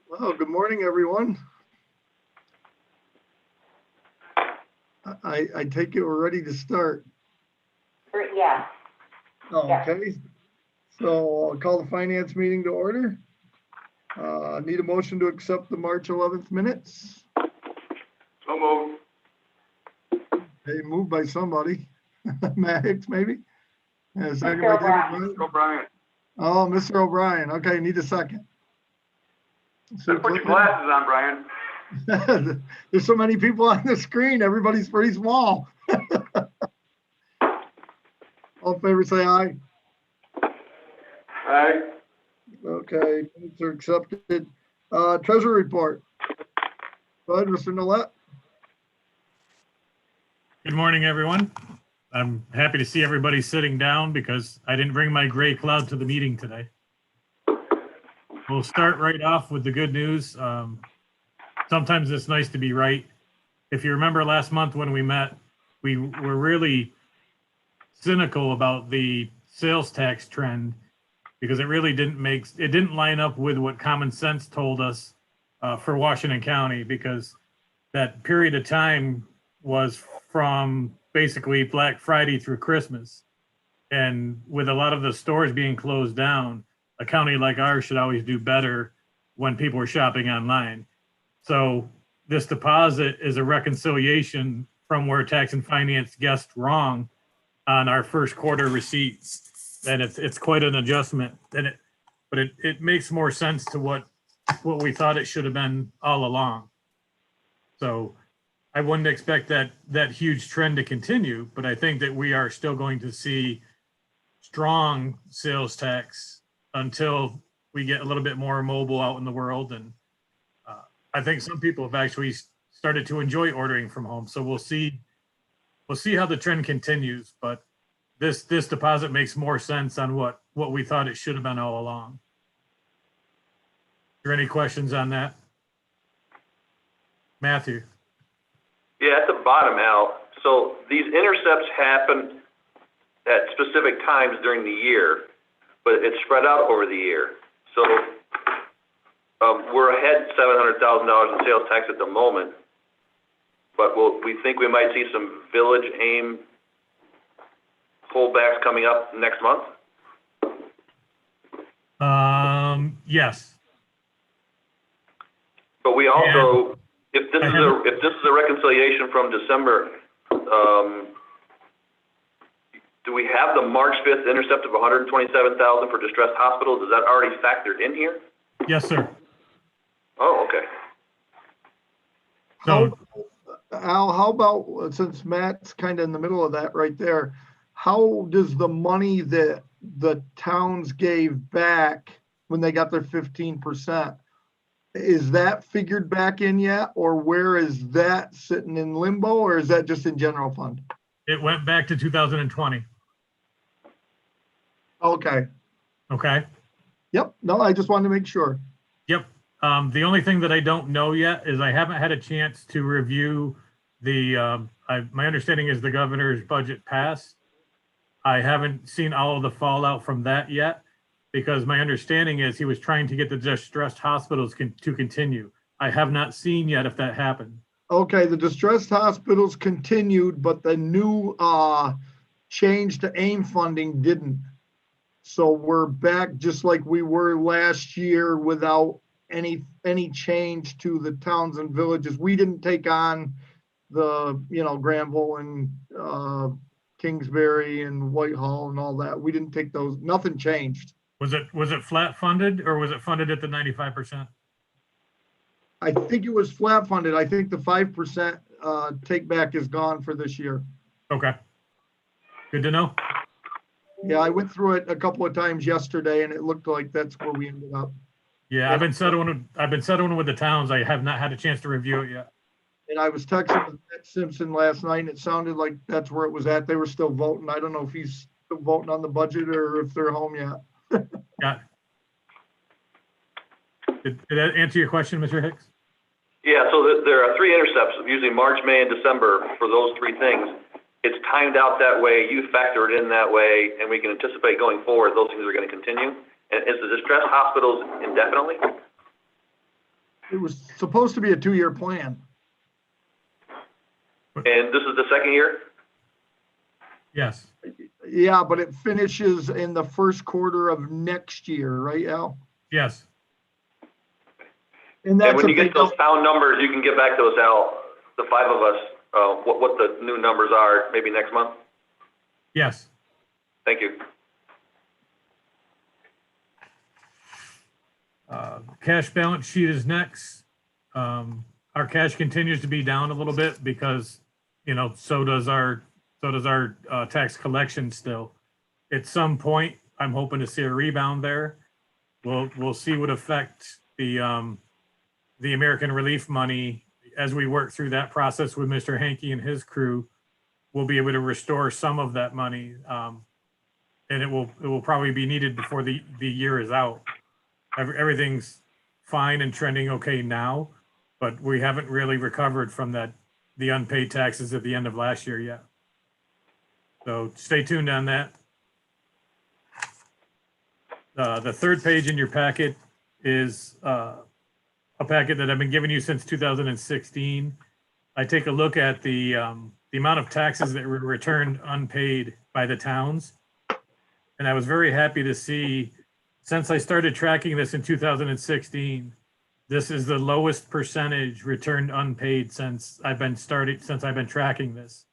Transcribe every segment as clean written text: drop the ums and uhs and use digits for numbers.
Well, good morning, everyone. I take it we're ready to start. Yeah. Okay, so I'll call the finance meeting to order. Need a motion to accept the March 11th minutes. So moved. Hey, moved by somebody. Matt Hicks, maybe? And a second Mr. by David O'Brien. Bryant. O'Brien. Oh, Mr. O'Brien. Okay, need a second. Better put your glasses on, Brian. There's so many people on the screen. Everybody's pretty small. All in favor, say aye. Aye. Okay, minutes are accepted. Treasury report. Go ahead, Mr. Nolet. Good morning, everyone. I'm happy to see everybody sitting down because I didn't bring my gray cloud to the meeting today. We'll start right off with the good news. Sometimes it's nice to be right. If you remember last month when we met, we were really cynical about the sales tax trend because it really didn't line up with what common sense told us for Washington County, because that period of time was from basically Black Friday through Christmas. And with a lot of the stores being closed down, a county like ours should always do better when people are shopping online. So this deposit is a reconciliation from where Tax and Finance guessed wrong on our first quarter receipts. And it's quite an adjustment. But it makes more sense to what we thought it should have been all along. So I wouldn't expect that huge trend to continue, but I think that we are still going to see strong sales tax until we get a little bit more mobile out in the world. And I think some people have actually started to enjoy ordering from home. So we'll see how the trend continues, but this deposit makes more sense on what we thought it should have been all along. Are there any questions on that? Matthew? Yeah, at the bottom, Al. So these intercepts happen at specific times during the year, but it's spread out over the year. So we're ahead $700,000 in sales tax at the moment, but we think we might see some village aim pullbacks coming up next month. Yes. But we also, if this is a reconciliation from December, do we have the March 5th intercept of $127,000 for distressed hospitals? Is that already factored in here? Yes, sir. Oh, okay. So, Al, how about, since Matt's kind of in the middle of that right there, how does the money that the towns gave back when they got their 15%, is that figured back in yet? Or where is that sitting in limbo, or is that just in general fund? it went back to 2020. Okay. Okay. Yep. No, I just wanted to make sure. Yep. The only thing that I don't know yet is I haven't had a chance to review my understanding is the governor's budget passed. I haven't seen all of the fallout from that yet, because my understanding is he was trying to get the distressed hospitals to continue. I have not seen yet if that happened. Okay, the distressed hospitals continued, but the new change to AIM funding didn't. So we're back just like we were last year without any change to the towns and villages. We didn't take on the, Granville and Kingsbury and Whitehall and all that. We didn't take those. Nothing changed. Was it flat funded, or was it funded at the 95%? I think it was flat funded. I think the 5% take back is gone for this year. Okay. Good to know. Yeah, I went through it a couple of times yesterday, and it looked like that's where we ended up. Yeah, I've been settling with the towns. I have not had a chance to review it yet. And I was texting with Matt Simpson last night, and it sounded like that's where it was at. They were still voting. I don't know if he's still voting on the budget or if they're home yet. Yeah. Did that answer your question, Mr. Hicks? Yeah, so there are three intercepts, usually March, May, and December for those three things. It's timed out that way, you factor it in that way, and we can anticipate going forward those things are going to continue. And is the distressed hospitals indefinitely? It was supposed to be a 2-year plan. And this is the second year? Yes, Yeah, but it finishes in the first quarter of next year, right, Al? yes. And And that's when a you get big, those pound numbers, you can get back to us, Al, the 5 of us, what the new numbers are, maybe next month? Yes. Thank you. Cash balance sheet is next. Our cash continues to be down a little bit because, so does our tax collection still. At some point, I'm hoping to see a rebound there. We'll see what effect the American Relief money, as we work through that process with Mr. Hankey and his crew, we'll be able to restore some of that money. And it will probably be needed before the year is out. Everything's fine and trending okay now, but we haven't really recovered from the unpaid taxes at the end of last year yet. So stay tuned on that. The third page in your packet is a packet that I've been giving you since 2016. I take a look at the amount of taxes that were returned unpaid by the towns. And I was very happy to see, since I started tracking this in 2016, this is the lowest percentage returned unpaid since I've been tracking this.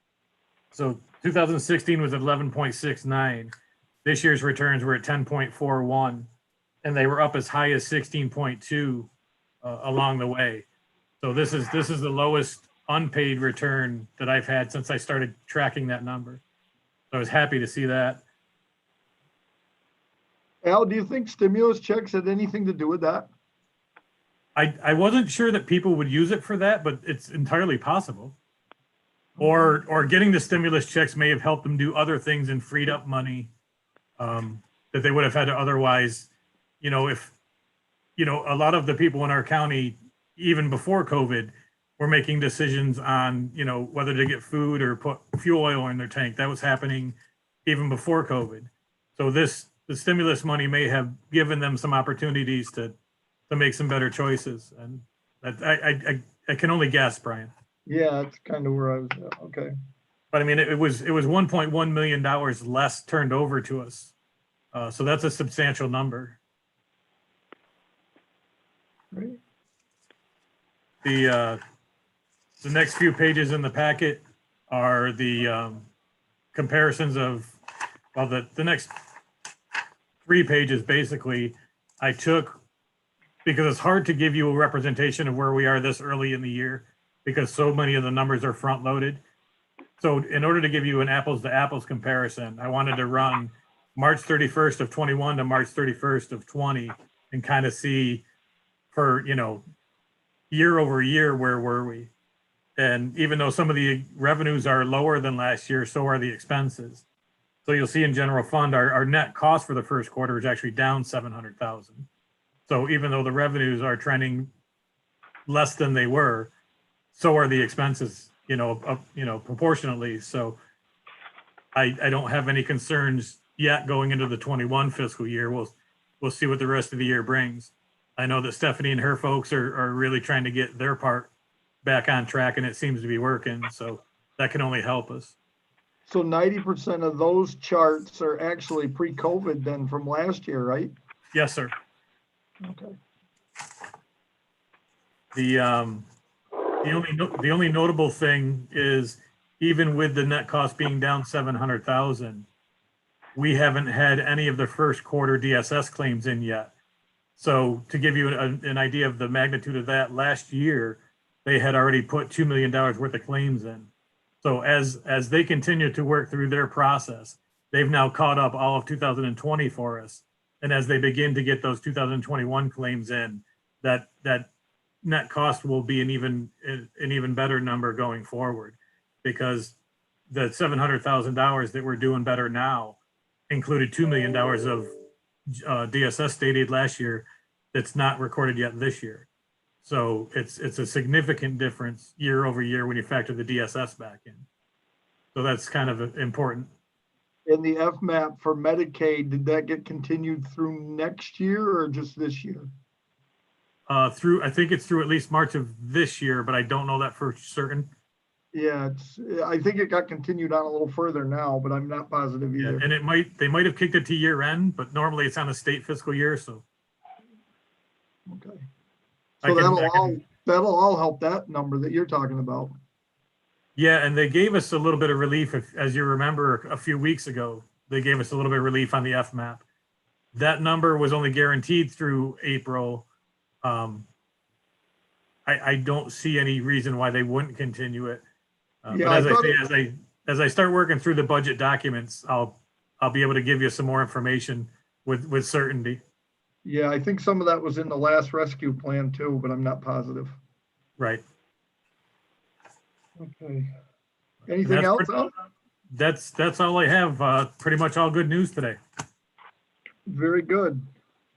So 2016 was at 11.69. This year's returns were at 10.41, and they were up as high as 16.2 along the way. So this is the lowest unpaid return that I've had since I started tracking that number. So I was happy to see that. Al, do you think stimulus checks had anything to do with that? I wasn't sure that people would use it for that, but it's entirely possible. Or getting the stimulus checks may have helped them do other things and freed up money that they would have had to otherwise, if, a lot of the people in our county, even before COVID, were making decisions on, whether to get food or put fuel oil in their tank. That was happening even before COVID. So the stimulus money may have given them some opportunities to make some better choices. And I can only guess, Brian. Yeah, that's kind of where I was at. Okay. But I mean, it was $1.1 million less turned over to us. So that's a substantial number. Right. The next few pages in the packet are the comparisons of, well, the next 3 pages basically I took, because it's hard to give you a representation of where we are this early in the year because so many of the numbers are front loaded. So in order to give you an apples to apples comparison, I wanted to run March 31st of 21 to March 31st of 20 and kind of see for, year over year, where were we? And even though some of the revenues are lower than last year, so are the expenses. So you'll see in general fund, our net cost for the first quarter is actually down 700,000. So even though the revenues are trending less than they were, so are the expenses, proportionately. So I don't have any concerns yet going into the 21 fiscal year. We'll see what the rest of the year brings. I know that Stephanie and her folks are really trying to get their part back on track, and it seems to be working. So that can only help us. So 90% of those charts are actually pre-COVID then from last year, right? Yes, sir. Okay. The only notable thing is, even with the net cost being down 700,000, we haven't had any of the first quarter DSS claims in yet. So to give you an idea of the magnitude of that, last year they had already put $2 million worth of claims in. So as they continue to work through their process, they've now caught up all of 2020 for us. And as they begin to get those 2021 claims in, that net cost will be an even better number going forward, because the $700,000 that we're doing better now included $2 million of DSS state aid last year that's not recorded yet this year. So it's a significant difference year over year when you factor the DSS back in. So that's kind of important. And the FMAP for Medicaid, did that get continued through next year or just this year? I think it's through at least March of this year, but I don't know that for certain. Yeah, I think it got continued on a little further now, but I'm not positive Yeah, either. and they might have kicked it to year end, but normally it's on a state fiscal year, so. Okay. I So can- that'll all help that number that you're talking about. Yeah, and they gave us a little bit of relief, as you remember, a few weeks ago, they gave us a little bit of relief on the FMAP. That number was only guaranteed through April. I don't see any reason why they wouldn't continue it. Yeah, But I as I thought say, as I start working through the budget documents, I'll be able to give you some more information with certainty. Yeah, I think some of that was in the last rescue plan too, but I'm not positive. Right. Okay. Anything else? Al? That's all I have. Pretty much all good news today. Very good.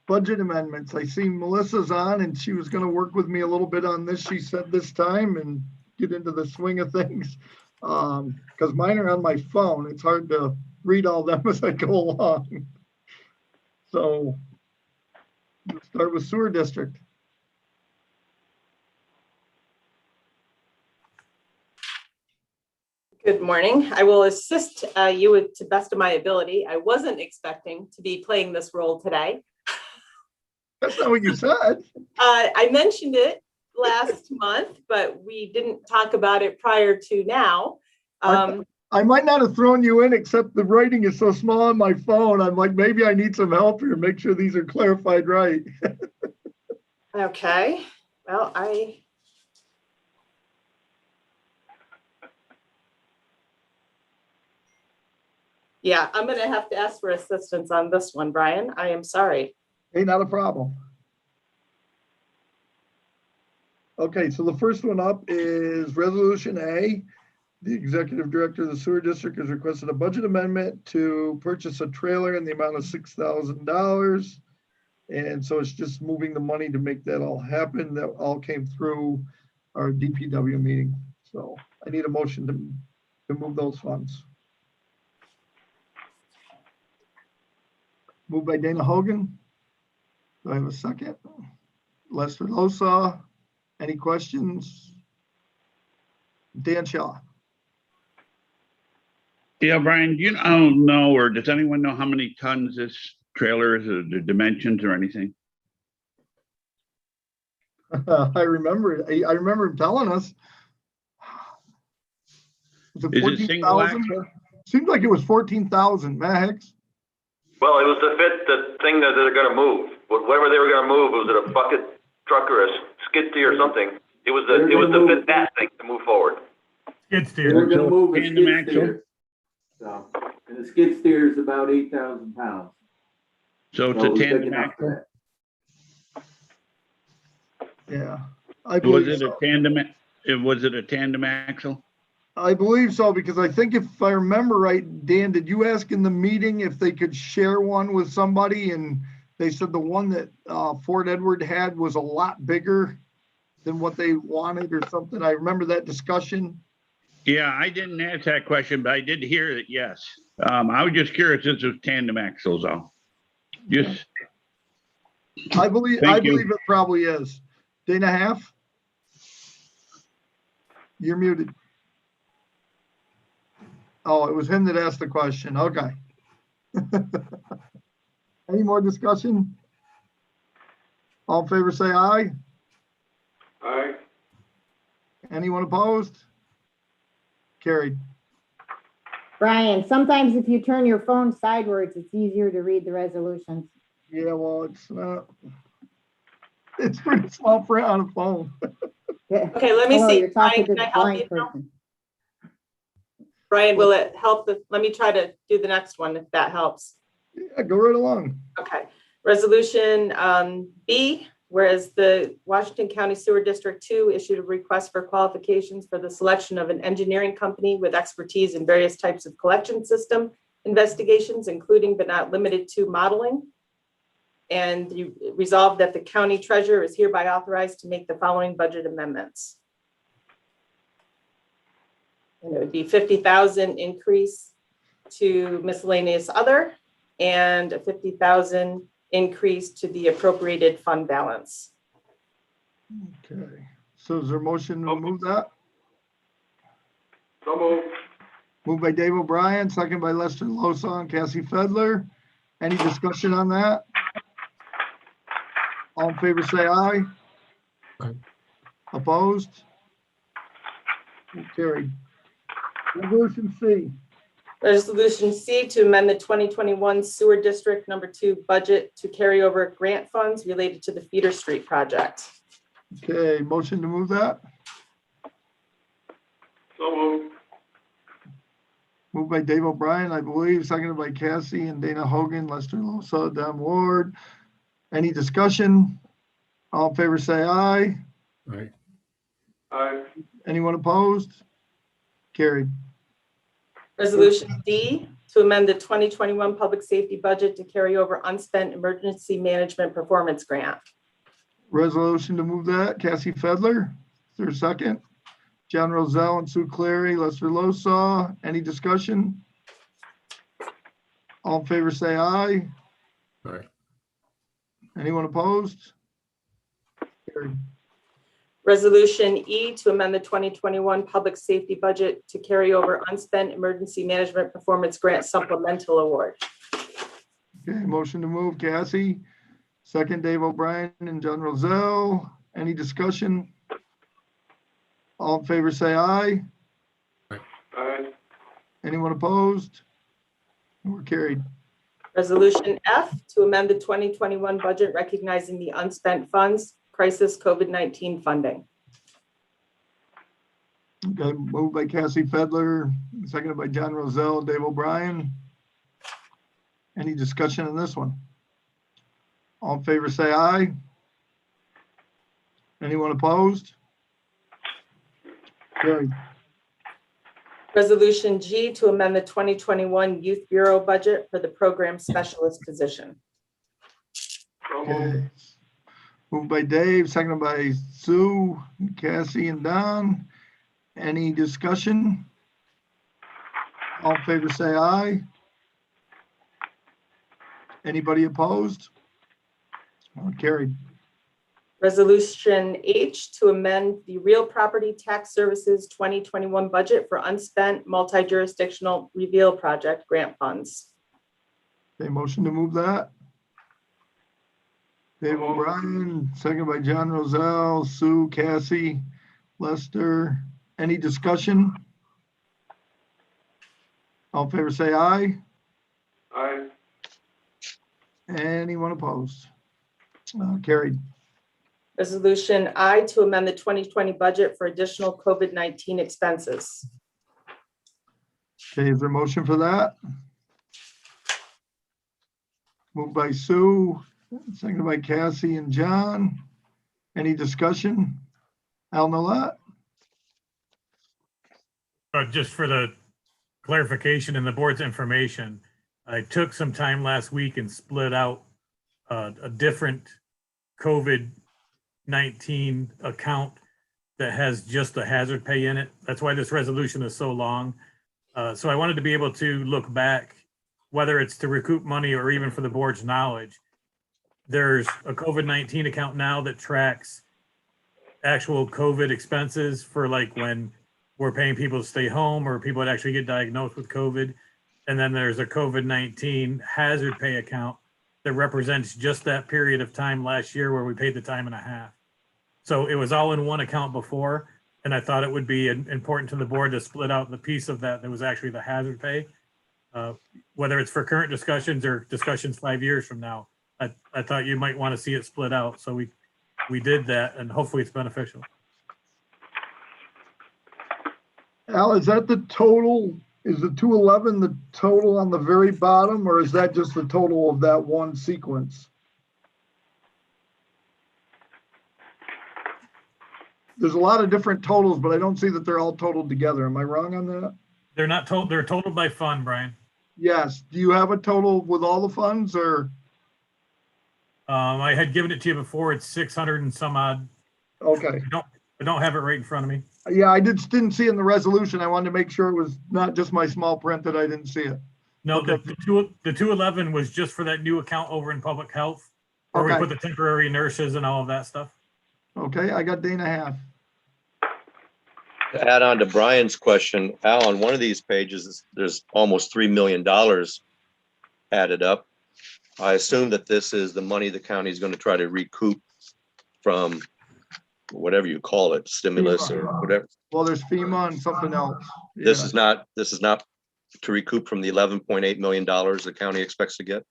Budget amendments. I see Melissa's on and she was gonna work with me a little bit on this, she said this time, and get into the swing of things. Because mine are on my phone. It's hard to read all them as I go along. So we'll start with sewer district. Good morning. I will assist you with to best of my ability. I wasn't expecting to be playing this role today. That's not what you said. I mentioned it last month, but we didn't talk about it prior to now. I might not have thrown you in, except the writing is so small on my phone. I'm like, maybe I need some help here. Make sure these are clarified right. Okay, well, yeah, I'm gonna have to ask for assistance on this one, Brian. I am sorry. Hey, not a problem. Okay, so the first one up is Resolution A. The Executive Director of the Sewer District has requested a budget amendment to purchase a trailer in the amount of $6,000. And so it's just moving the money to make that all happen. That all came through our DPW meeting. So I need a motion to move those funds. Moved by Dana Hogan. Do I have a second? Lester Losa. Any questions? Dan Shaw. Yeah, Brian, do you know, or does anyone know how many tons this trailer is, or the dimensions or anything? I remember it. I remember him telling us. Was it Is it 14,000? single axle? Seemed like it was 14,000. Matt Hicks? Well, it was to fit the thing that they're gonna move. Whatever they were gonna move, was it a bucket truck or a skid steer or something? It was to fit that thing to move forward. Skid They're steer. gonna move a Tandem skid axle? steer. So, and the skid steer is about 8,000 pounds. So it's So a we're big tandem enough axle? for Yeah. I Was believe it a so. tandem axle? I believe so, because I think if I remember right, Dan, did you ask in the meeting if they could share one with somebody? And they said the one that Fort Edward had was a lot bigger than what they wanted or something. I remember that discussion. Yeah, I didn't ask that question, but I did hear that, yes. I was just curious, this was tandem axles, though. Just, I believe Thank you. it probably is. Dana Half? You're muted. Oh, it was him that asked the question. Okay. Any more discussion? All in favor, say aye. Aye. Anyone opposed? Carried. Brian, sometimes if you turn your phone sideways, it's easier to read the resolutions. Yeah, well, it's not. It's pretty small print on a phone. Okay, let me Hello, see. you're talking Brian, to can I the help blind you now? person. Brian, will it help? Let me try to do the next one if that helps. Yeah, go right along. Okay, resolution B, whereas the Washington County Sewer District 2 issued a request for qualifications for the selection of an engineering company with expertise in various types of collection system investigations, including but not limited to modeling. And you resolved that the county treasurer is hereby authorized to make the following budget amendments. And it would be 50,000 increase to miscellaneous other and a 50,000 increase to the appropriated fund balance. Okay, so is there a motion to move that? So moved. Moved by Dave O'Brien, second by Lester Losa and Cassie Fedler. Any discussion on that? All in favor, say aye. Aye. Opposed? Carried. Resolution C. Resolution C to amend the 2021 Sewer District Number 2 budget to carry over grant funds related to the Feeder Street project. Okay, motion to move that? So moved. Moved by Dave O'Brien, I believe, seconded by Cassie and Dana Hogan, Lester Losa, Don Ward. Any discussion? All in favor, say aye. Aye. Aye. Anyone opposed? Carried. Resolution D to amend the 2021 public safety budget to carry over unspent emergency management performance grant. Resolution to move that, Cassie Fedler. Is there a second? John Rozell and Sue Clary, Lester Losa. Any discussion? All in favor, say aye. Aye. Anyone opposed? Carried. Resolution E to amend the 2021 public safety budget to carry over unspent emergency management performance grant supplemental award. Okay, motion to move, Cassie. Second, Dave O'Brien and John Rozell. Any discussion? All in favor, say aye. Aye. Anyone opposed? We're carried. Resolution F to amend the 2021 budget recognizing the unspent funds, crisis COVID-19 funding. Okay, moved by Cassie Fedler, seconded by John Rozell, Dave O'Brien. Any discussion on this one? All in favor, say aye. Anyone opposed? Carried. Resolution G to amend the 2021 Youth Bureau budget for the program specialist position. Okay. Moved by Dave, seconded by Sue, Cassie, and Don. Any discussion? All in favor, say aye. Anybody opposed? Carried. Resolution H to amend the real property tax services 2021 budget for unspent multi-jurisdictional reveal project grant funds. Okay, motion to move that. Dave O'Brien, second by John Rozell, Sue, Cassie, Lester. Any discussion? All in favor, say aye. Aye. Anyone opposed? Carried. Resolution I to amend the 2020 budget for additional COVID-19 expenses. Okay, is there a motion for that? Moved by Sue, seconded by Cassie and John. Any discussion? Al Nolat? Just for the clarification and the board's information, I took some time last week and split out a different COVID-19 account that has just a hazard pay in it. That's why this resolution is so long. So I wanted to be able to look back, whether it's to recoup money or even for the board's knowledge. There's a COVID-19 account now that tracks actual COVID expenses for like when we're paying people to stay home or people that actually get diagnosed with COVID. And then there's a COVID-19 hazard pay account that represents just that period of time last year where we paid the time and a half. So it was all in one account before, and I thought it would be important to the board to split out the piece of that was actually the hazard pay. Whether it's for current discussions or discussions 5 years from now, I thought you might want to see it split out. So we did that, and hopefully it's beneficial. Al, is that the total? Is the 211 the total on the very bottom, or is that just the total of that one sequence? There's a lot of different totals, but I don't see that they're all totaled together. Am I wrong on that? They're not told, they're totaled by fund, Brian. Yes. Do you have a total with all the funds, or? I had given it to you before. It's 600 and some odd. Okay. I don't have it right in front of me. Yeah, I didn't see in the resolution. I wanted to make sure it was not just my small print that I didn't see it. No, Okay. the 211 was just for that new account over in public health, where we Okay. put the temporary nurses and all of that stuff. Okay, I got Dana half. To add on to Brian's question, Al, on one of these pages, there's almost $3 million added up. I assume that this is the money the county is going to try to recoup from whatever you call it, stimulus or whatever. Well, there's FEMA and something else. This is not to recoup from the $11.8 million the county expects to get.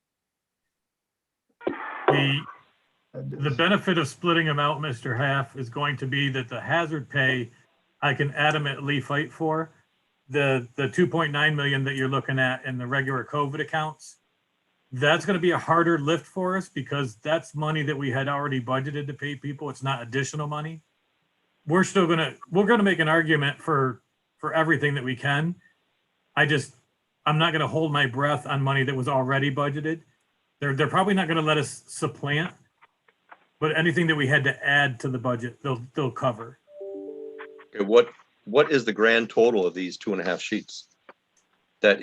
The benefit of splitting them out, Mr. Half, is going to be that the hazard pay I can adamantly fight for. The 2.9 million that you're looking at in the regular COVID accounts, that's going to be a harder lift for us because that's money that we had already budgeted to pay people. It's not additional money. We're going to make an argument for everything that we can. I'm not going to hold my breath on money that was already budgeted. They're probably not going to let us supplant, but anything that we had to add to the budget, they'll cover. Okay, what is the grand total of these 2.5 sheets? That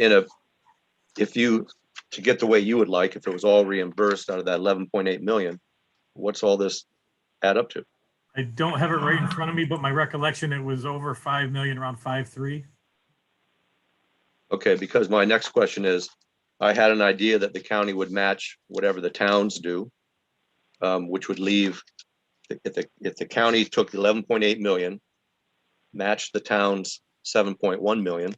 to get the way you would like, if it was all reimbursed out of that 11.8 million, what's all this add up to? I don't have it right in front of me, but my recollection, it was over 5 million, around 5.3. Okay, because my next question is, I had an idea that the county would match whatever the towns do, which would leave, if the county took 11.8 million, matched the town's 7.1 million,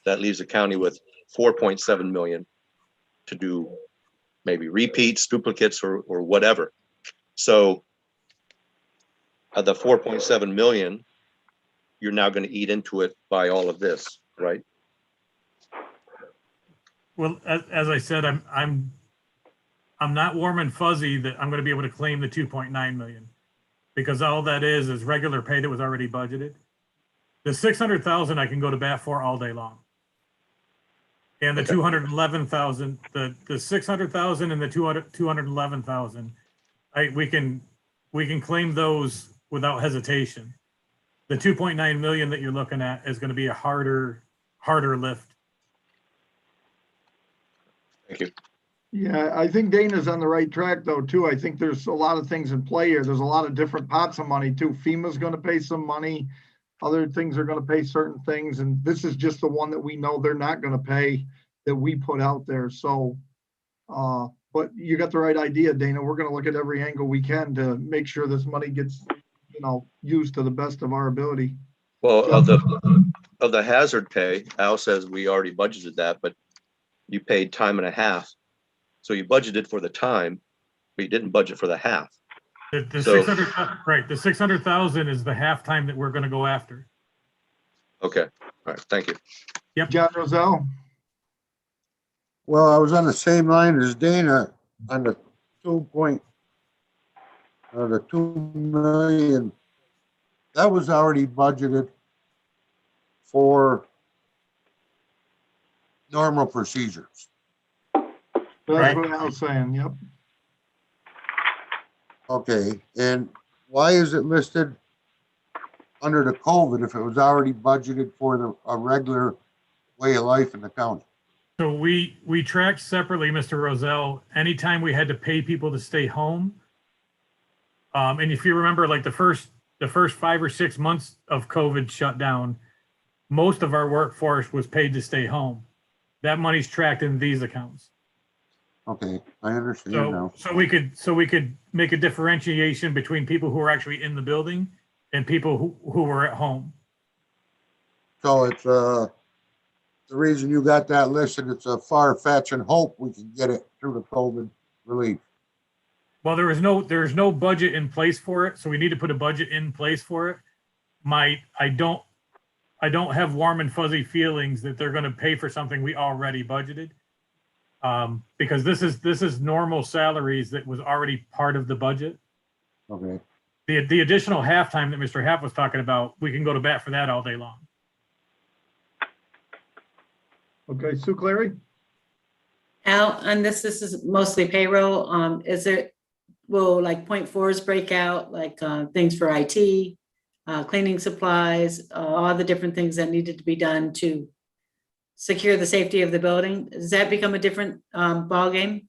that leaves the county with 4.7 million to do maybe repeats, duplicates, or whatever. So the 4.7 million, you're now going to eat into it by all of this, right? Well, as I said, I'm not warm and fuzzy that I'm going to be able to claim the 2.9 million because all that is regular pay that was already budgeted. The 600,000 I can go to bat for all day long. And the 211,000, the 600,000 and the 211,000, we can claim those without hesitation. The 2.9 million that you're looking at is going to be a harder lift. Thank you. Yeah, I think Dana's on the right track though, too. I think there's a lot of things in play here. There's a lot of different pots of money too. FEMA's gonna pay some money. Other things are gonna pay certain things, and this is just the one that we know they're not gonna pay that we put out there, so. But you got the right idea, Dana. We're gonna look at every angle we can to make sure this money gets, used to the best of our ability. Well, of the hazard pay, Al says we already budgeted that, but you paid time and a half. So you budgeted for the time, but you didn't budget for the half. The So- 600, right, the 600,000 is the halftime that we're going to go after. Okay, all right, thank you. John Rozell? Well, I was on the same line as Dana on the 2 million. That was already budgeted for normal procedures. That's what I was saying, yep. Okay, and why is it listed under the COVID if it was already budgeted for a regular way of life in the county? So we tracked separately, Mr. Rozell, anytime we had to pay people to stay home. And if you remember, like the first 5 or 6 months of COVID shutdown, most of our workforce was paid to stay home. That money's tracked in these accounts. Okay, I understand now. So we could make a differentiation between people who are actually in the building and people who were at home. So it's the reason you got that listed, it's a far-fetched and hope we can get it through the COVID relief. Well, there is no budget in place for it, so we need to put a budget in place for it. I don't have warm and fuzzy feelings that they're going to pay for something we already budgeted. Because this is normal salaries that was already part of the budget. Okay. The additional halftime that Mr. Happ was talking about, we can go to bat for that all day long. Okay, Sue Clary? Al, on this is mostly payroll. Will like point fours break out, like things for IT, cleaning supplies, all the different things that needed to be done to secure the safety of the building? Does that become a different ballgame?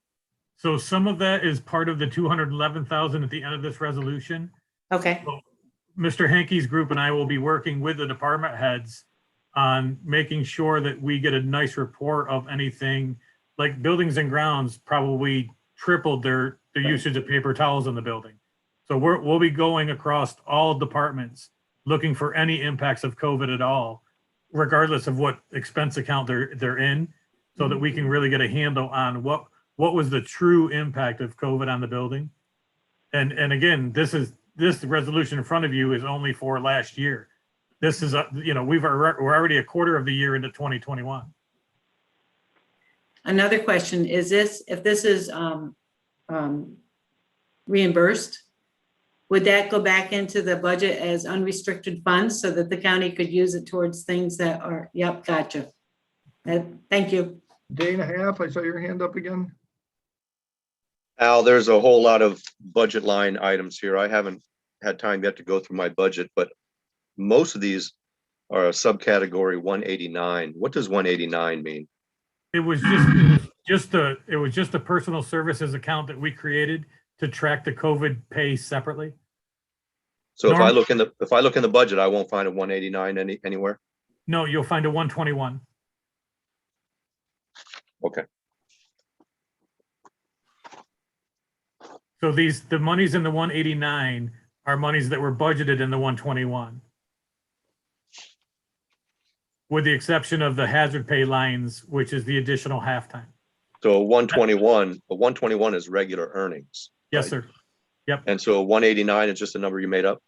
So some of that is part of the 211,000 at the end of this resolution. Okay, Mr. Hankey's group and I will be working with the department heads on making sure that we get a nice report of anything, like buildings and grounds probably tripled their usage of paper towels in the building. So we'll be going across all departments, looking for any impacts of COVID at all, regardless of what expense account they're in, so that we can really get a handle on what was the true impact of COVID on the building. And again, this resolution in front of you is only for last year. This is, we're already a quarter of the year into 2021. another question, is this, if this is reimbursed, would that go back into the budget as unrestricted funds so that the county could use it towards things that are, yep, gotcha. Thank you. Dana Half, I saw your hand up again. Al, there's a whole lot of budget line items here. I haven't had time yet to go through my budget, but most of these are a subcategory 189. What does 189 mean? It was just a personal services account that we created to track the COVID pay separately. So if I look in the budget, I won't find a 189 anywhere? No, you'll find a 121. Okay. So the monies in the 189 are monies that were budgeted in the 121. With the exception of the hazard pay lines, which is the additional halftime. So 121 is regular earnings. Yes, right? sir. Yep. And so 189 is just a number you made up?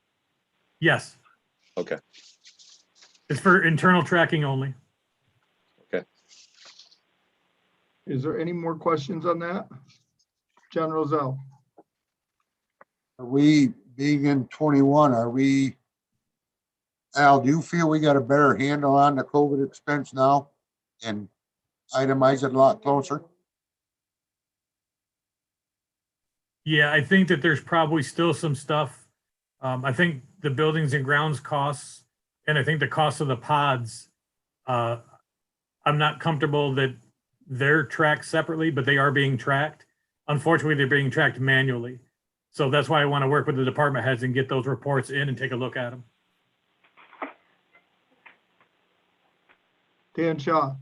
Yes. Okay. It's for internal tracking only. Okay. Is there any more questions on that? John Rozell. Are we, being in 21, Al, do you feel we got a better handle on the COVID expense now and itemize it a lot closer? Yeah, I think that there's probably still some stuff. I think the buildings and grounds costs, and I think the cost of the pods, I'm not comfortable that they're tracked separately, but they are being tracked. Unfortunately, they're being tracked manually. So that's why I want to work with the department heads and get those reports in and take a look at them. Dan Shaw.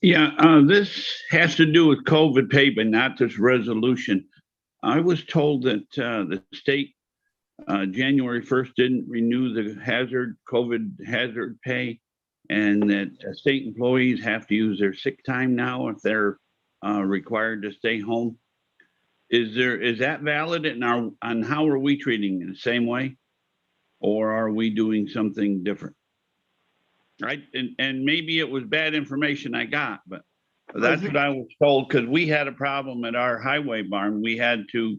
Yeah, this has to do with COVID pay, but not this resolution. I was told that the state January 1st didn't renew the COVID hazard pay, and that state employees have to use their sick time now if they're required to stay home. Is that valid, and how are we treating it the same way, or are we doing something different? Right, and maybe it was bad information I got, but that's what I was told, because we had a problem at our highway barn. We had to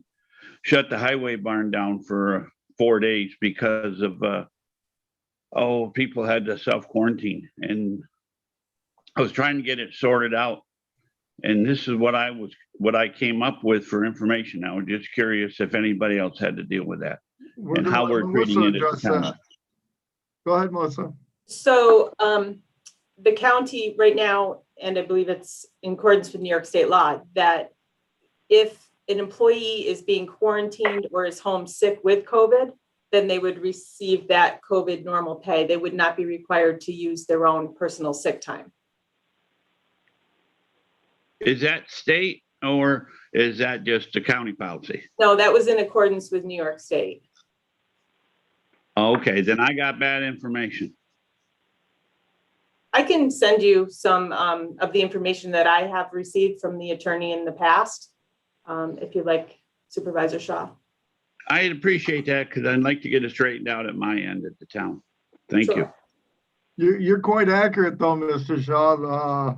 shut the highway barn down for 4 days because of people had to self-quarantine, and I was trying to get it sorted out. And this is what I came up with for information. I was just curious if anybody else had to deal with that and how we're treating it at the county. Go ahead, Melissa. So the county right now, and I believe it's in accordance with New York state law, that if an employee is being quarantined or is home sick with COVID, then they would receive that COVID normal pay. They would not be required to use their own personal sick time. Is that state, or is that just a county policy? No, that was in accordance with New York state. Okay, then I got bad information. I can send you some of the information that I have received from the attorney in the past, if you'd like, Supervisor Shaw. I'd appreciate that, because I'd like to get it straightened out at my end at the town. Thank you. You're quite accurate though, Mr. Shaw.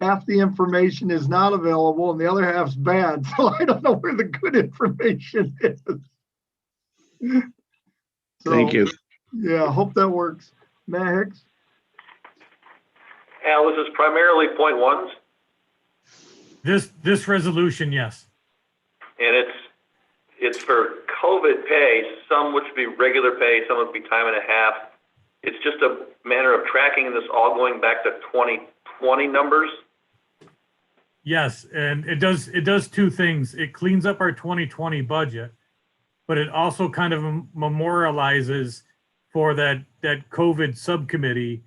Half the information is not available and the other half's bad. So I don't know where the good information is. So, Thank you. Yeah, I hope that works. Matt Hicks? Al, this is primarily point ones, This resolution, yes. and it's for COVID pay. Some would be regular pay, some would be time and a half. It's just a matter of tracking this all going back to 2020 numbers. Yes, and it does two things. It cleans up our 2020 budget, but it also kind of memorializes for that COVID subcommittee.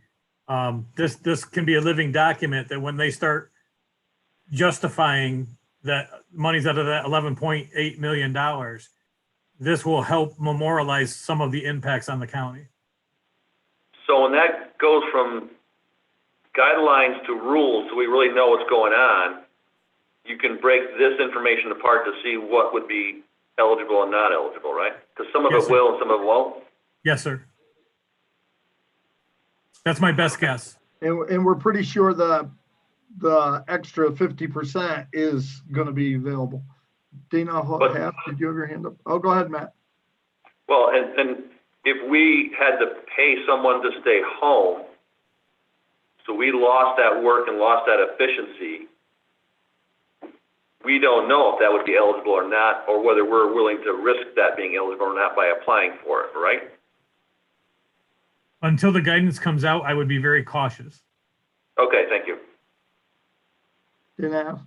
This can be a living document that when they start justifying that money's out of that $11.8 million, this will help memorialize some of the impacts on the county. So when that goes from guidelines to rules, so we really know what's going on, you can break this information apart to see what would be eligible and not eligible, right? Because some of Yes, it sir. will and some of it won't. Yes, sir. That's my best guess. And we're pretty sure the extra 50% is gonna be available. Dana, But- half, did you have your hand up? Oh, go ahead, Matt. Well, and if we had to pay someone to stay home, so we lost that work and lost that efficiency, we don't know if that would be eligible or not, or whether we're willing to risk that being eligible or not by applying for it, right? Until the guidance comes out, I would be very cautious. Okay, thank you. Dana,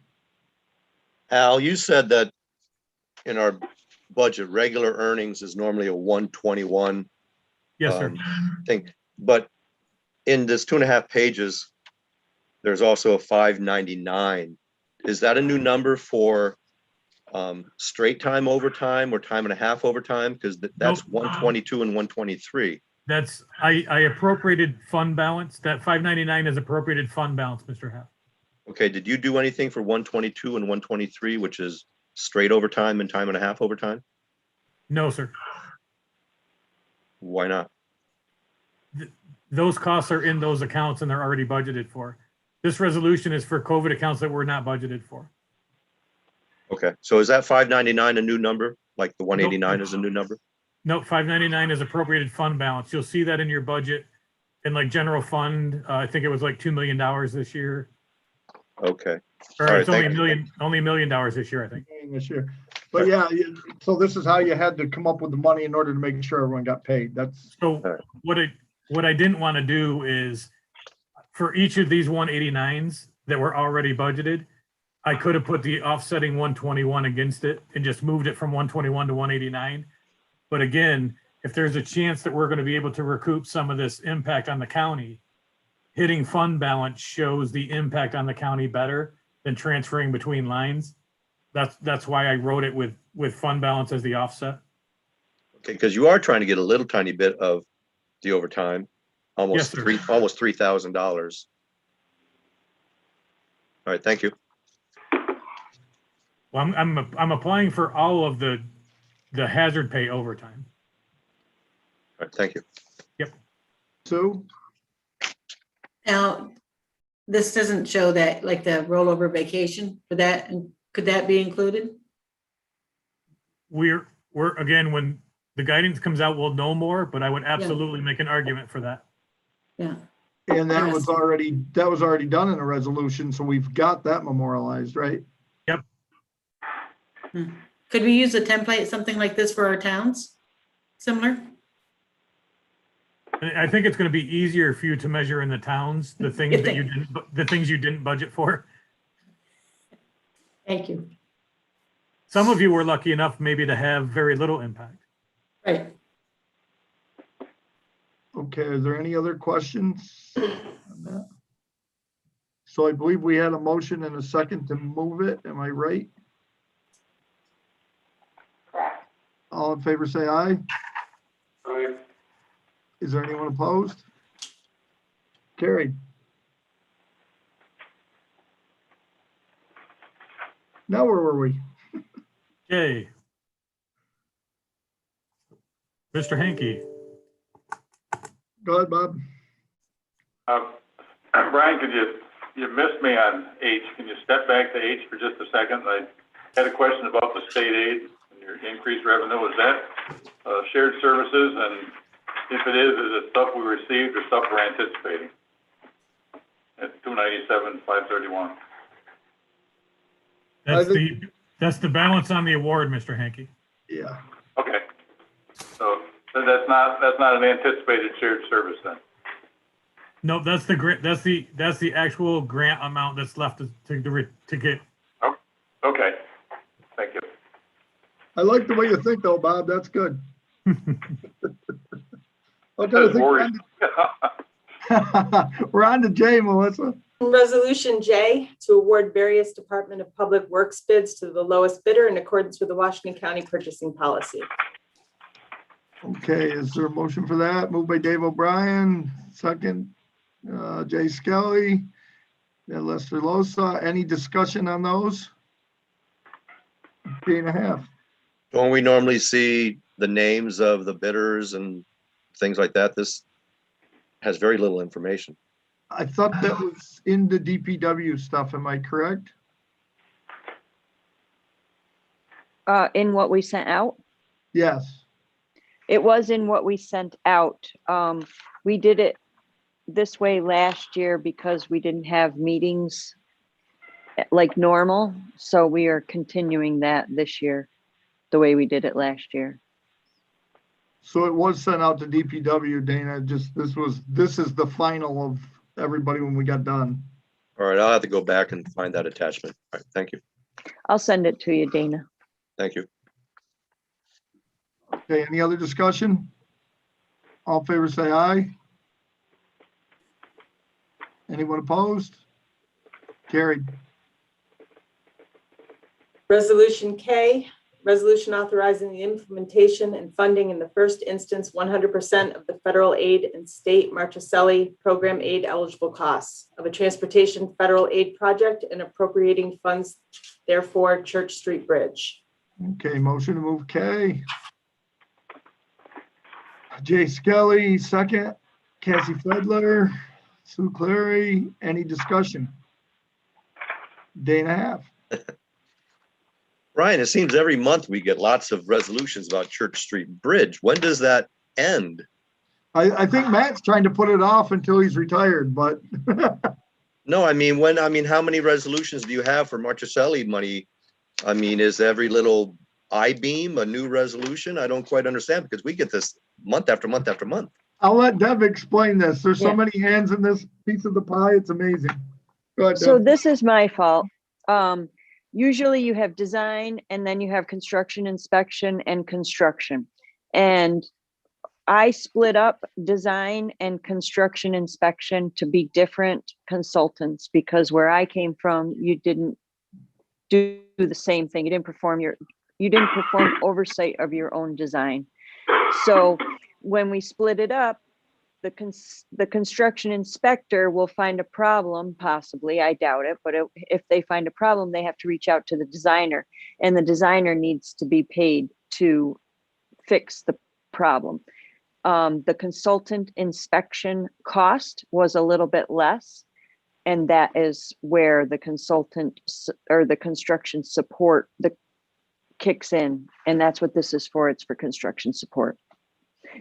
Al, you said that in our budget, regular earnings is normally a 121 Yes, sir. thing, but in this 2.5 pages, there's also a 599. Is that a new number for straight time overtime or time and a half overtime? Because that's Nope. 122 and 123. That's, I appropriated fund balance. That 599 is appropriated fund balance, Mr. Half. Okay, did you do anything for 122 and 123, which is straight overtime and time and a half overtime? No, sir. Why not? Those costs are in those accounts and they're already budgeted for. This resolution is for COVID accounts that were not budgeted for. Okay, so is that 599 a new number? Like the 189 is a new number? No, 599 is appropriated fund balance. You'll see that in your budget in like general fund. I think it was like $2 million this year. Okay, Or All right, it's only thank you. only $1 million this year, I think. this year. But yeah, so this is how you had to come up with the money in order to make sure everyone got paid. That's, So what I didn't want to do is for each of these 189s that were already budgeted, I could have put the offsetting 121 against it and just moved it from 121 to 189. But again, if there's a chance that we're going to be able to recoup some of this impact on the county, hitting fund balance shows the impact on the county better than transferring between lines. That's why I wrote it with fund balance as the offset. okay, because you are trying to get a little tiny bit of the overtime, Yes, sir. almost $3,000. All right, thank you. Well, I'm applying for all of the hazard pay overtime. All right, thank you. Sue? Now, this doesn't show that, like the rollover vacation for that, and could that be included? We're again, when the guidance comes out, we'll know more, but I would absolutely make an argument for that. Yeah, And that was Yes. already done in a resolution, so we've got that memorialized, right? could we use a template, something like this for our towns? Similar? I think it's going to be easier for you to measure in the towns, the things that you didn't budget for. Thank you. Some of you were lucky enough maybe to have very little impact. Right. Okay, is there any other questions on that? So I believe we had a motion and a second to move it. Am I right? Correct. All in favor, say aye. Aye. Is there anyone opposed? Carried. Now where were we? Yay. Mr. Hanky, Go ahead, Bob. Brian, you missed me on H. Can you step back to H for just a second? I had a question about the state aid and your increased revenue. Is that shared services? And if it is it stuff we received or stuff we're anticipating? At 297, 531. that's the balance on the award, Mr. Hanky. Yeah. Okay. So that's not an anticipated shared service then? No, that's the actual grant amount that's left to get. Okay. Thank you. I like the way you think though, Bob. That's good. Okay, I That's think worrisome. we're on to J, Melissa. Resolution J, to award various Department of Public Works bids to the lowest bidder in accordance with the Washington County purchasing policy. Okay, is there a motion for that? Moved by Dave O'Brien, second, Jay Skelly, and Lester Losa. Any discussion on those? 3.5. Don't we normally see the names of the bidders and things like that? This has very little information. I thought that was in the DPW stuff. Am I correct? In what we sent out? Yes. It was in what we sent out. We did it this way last year because we didn't have meetings like normal. So we are continuing that this year, the way we did it last year. So it was sent out to DPW, Dana. Just this is the final of everybody when we got done. All right, I'll have to go back and find that attachment. All right, thank you. I'll send it to you, Dana. Thank you. Okay, any other discussion? All in favor, say aye. Anyone opposed? Carried. Resolution K, resolution authorizing the implementation and funding in the first instance 100% of the federal aid and state Marchicelli program aid eligible costs of a transportation federal aid project and appropriating funds therefore Church Street Bridge. Okay, motion to move K. Jay Skelly, second. Cassie Fedler, Sue Clary. Any discussion? Dana Half. Ryan, it seems every month we get lots of resolutions about Church Street Bridge. When does that end? I think Matt's trying to put it off until he's retired, but No, I mean, how many resolutions do you have for Marchicelli money? I mean, is every little I-beam a new resolution? I don't quite understand because we get this month after month after month. I'll let Deb explain this. There's so Yeah. many hands in this piece of the pie. It's amazing. Go ahead, So Deb. this is my fault. Usually you have design and then you have construction inspection and construction. And I split up design and construction inspection to be different consultants because where I came from, you didn't do the same thing. You didn't perform oversight of your own design. So when we split it up, the construction inspector will find a problem, possibly, I doubt it, but if they find a problem, they have to reach out to the designer, and the designer needs to be paid to fix the problem. The consultant inspection cost was a little bit less, and that is where the consultant or the construction support kicks in, and that's what this is for. It's for construction support.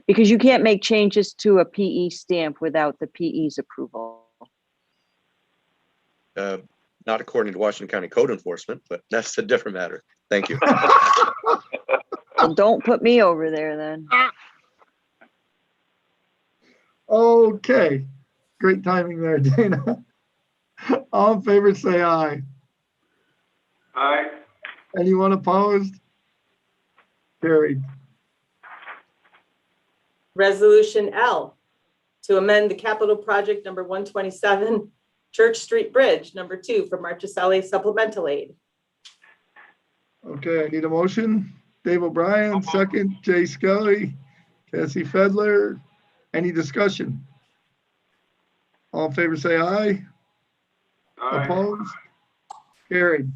Because you can't make changes to a PE stamp without the PE's approval. Not according to Washington County Code Enforcement, but that's a different matter. Thank you. Well, don't put me over there then. Okay, great timing there, Dana. All in favor, say aye. Aye. Anyone opposed? Carried. Resolution L, to amend the capital project number 127, Church Street Bridge, number 2 for Marchicelli supplemental aid. Okay, I need a motion. Dave O'Brien, second. Jay Skelly, Cassie Fedler. Any discussion? All in favor, say aye. Aye. Opposed? Carried.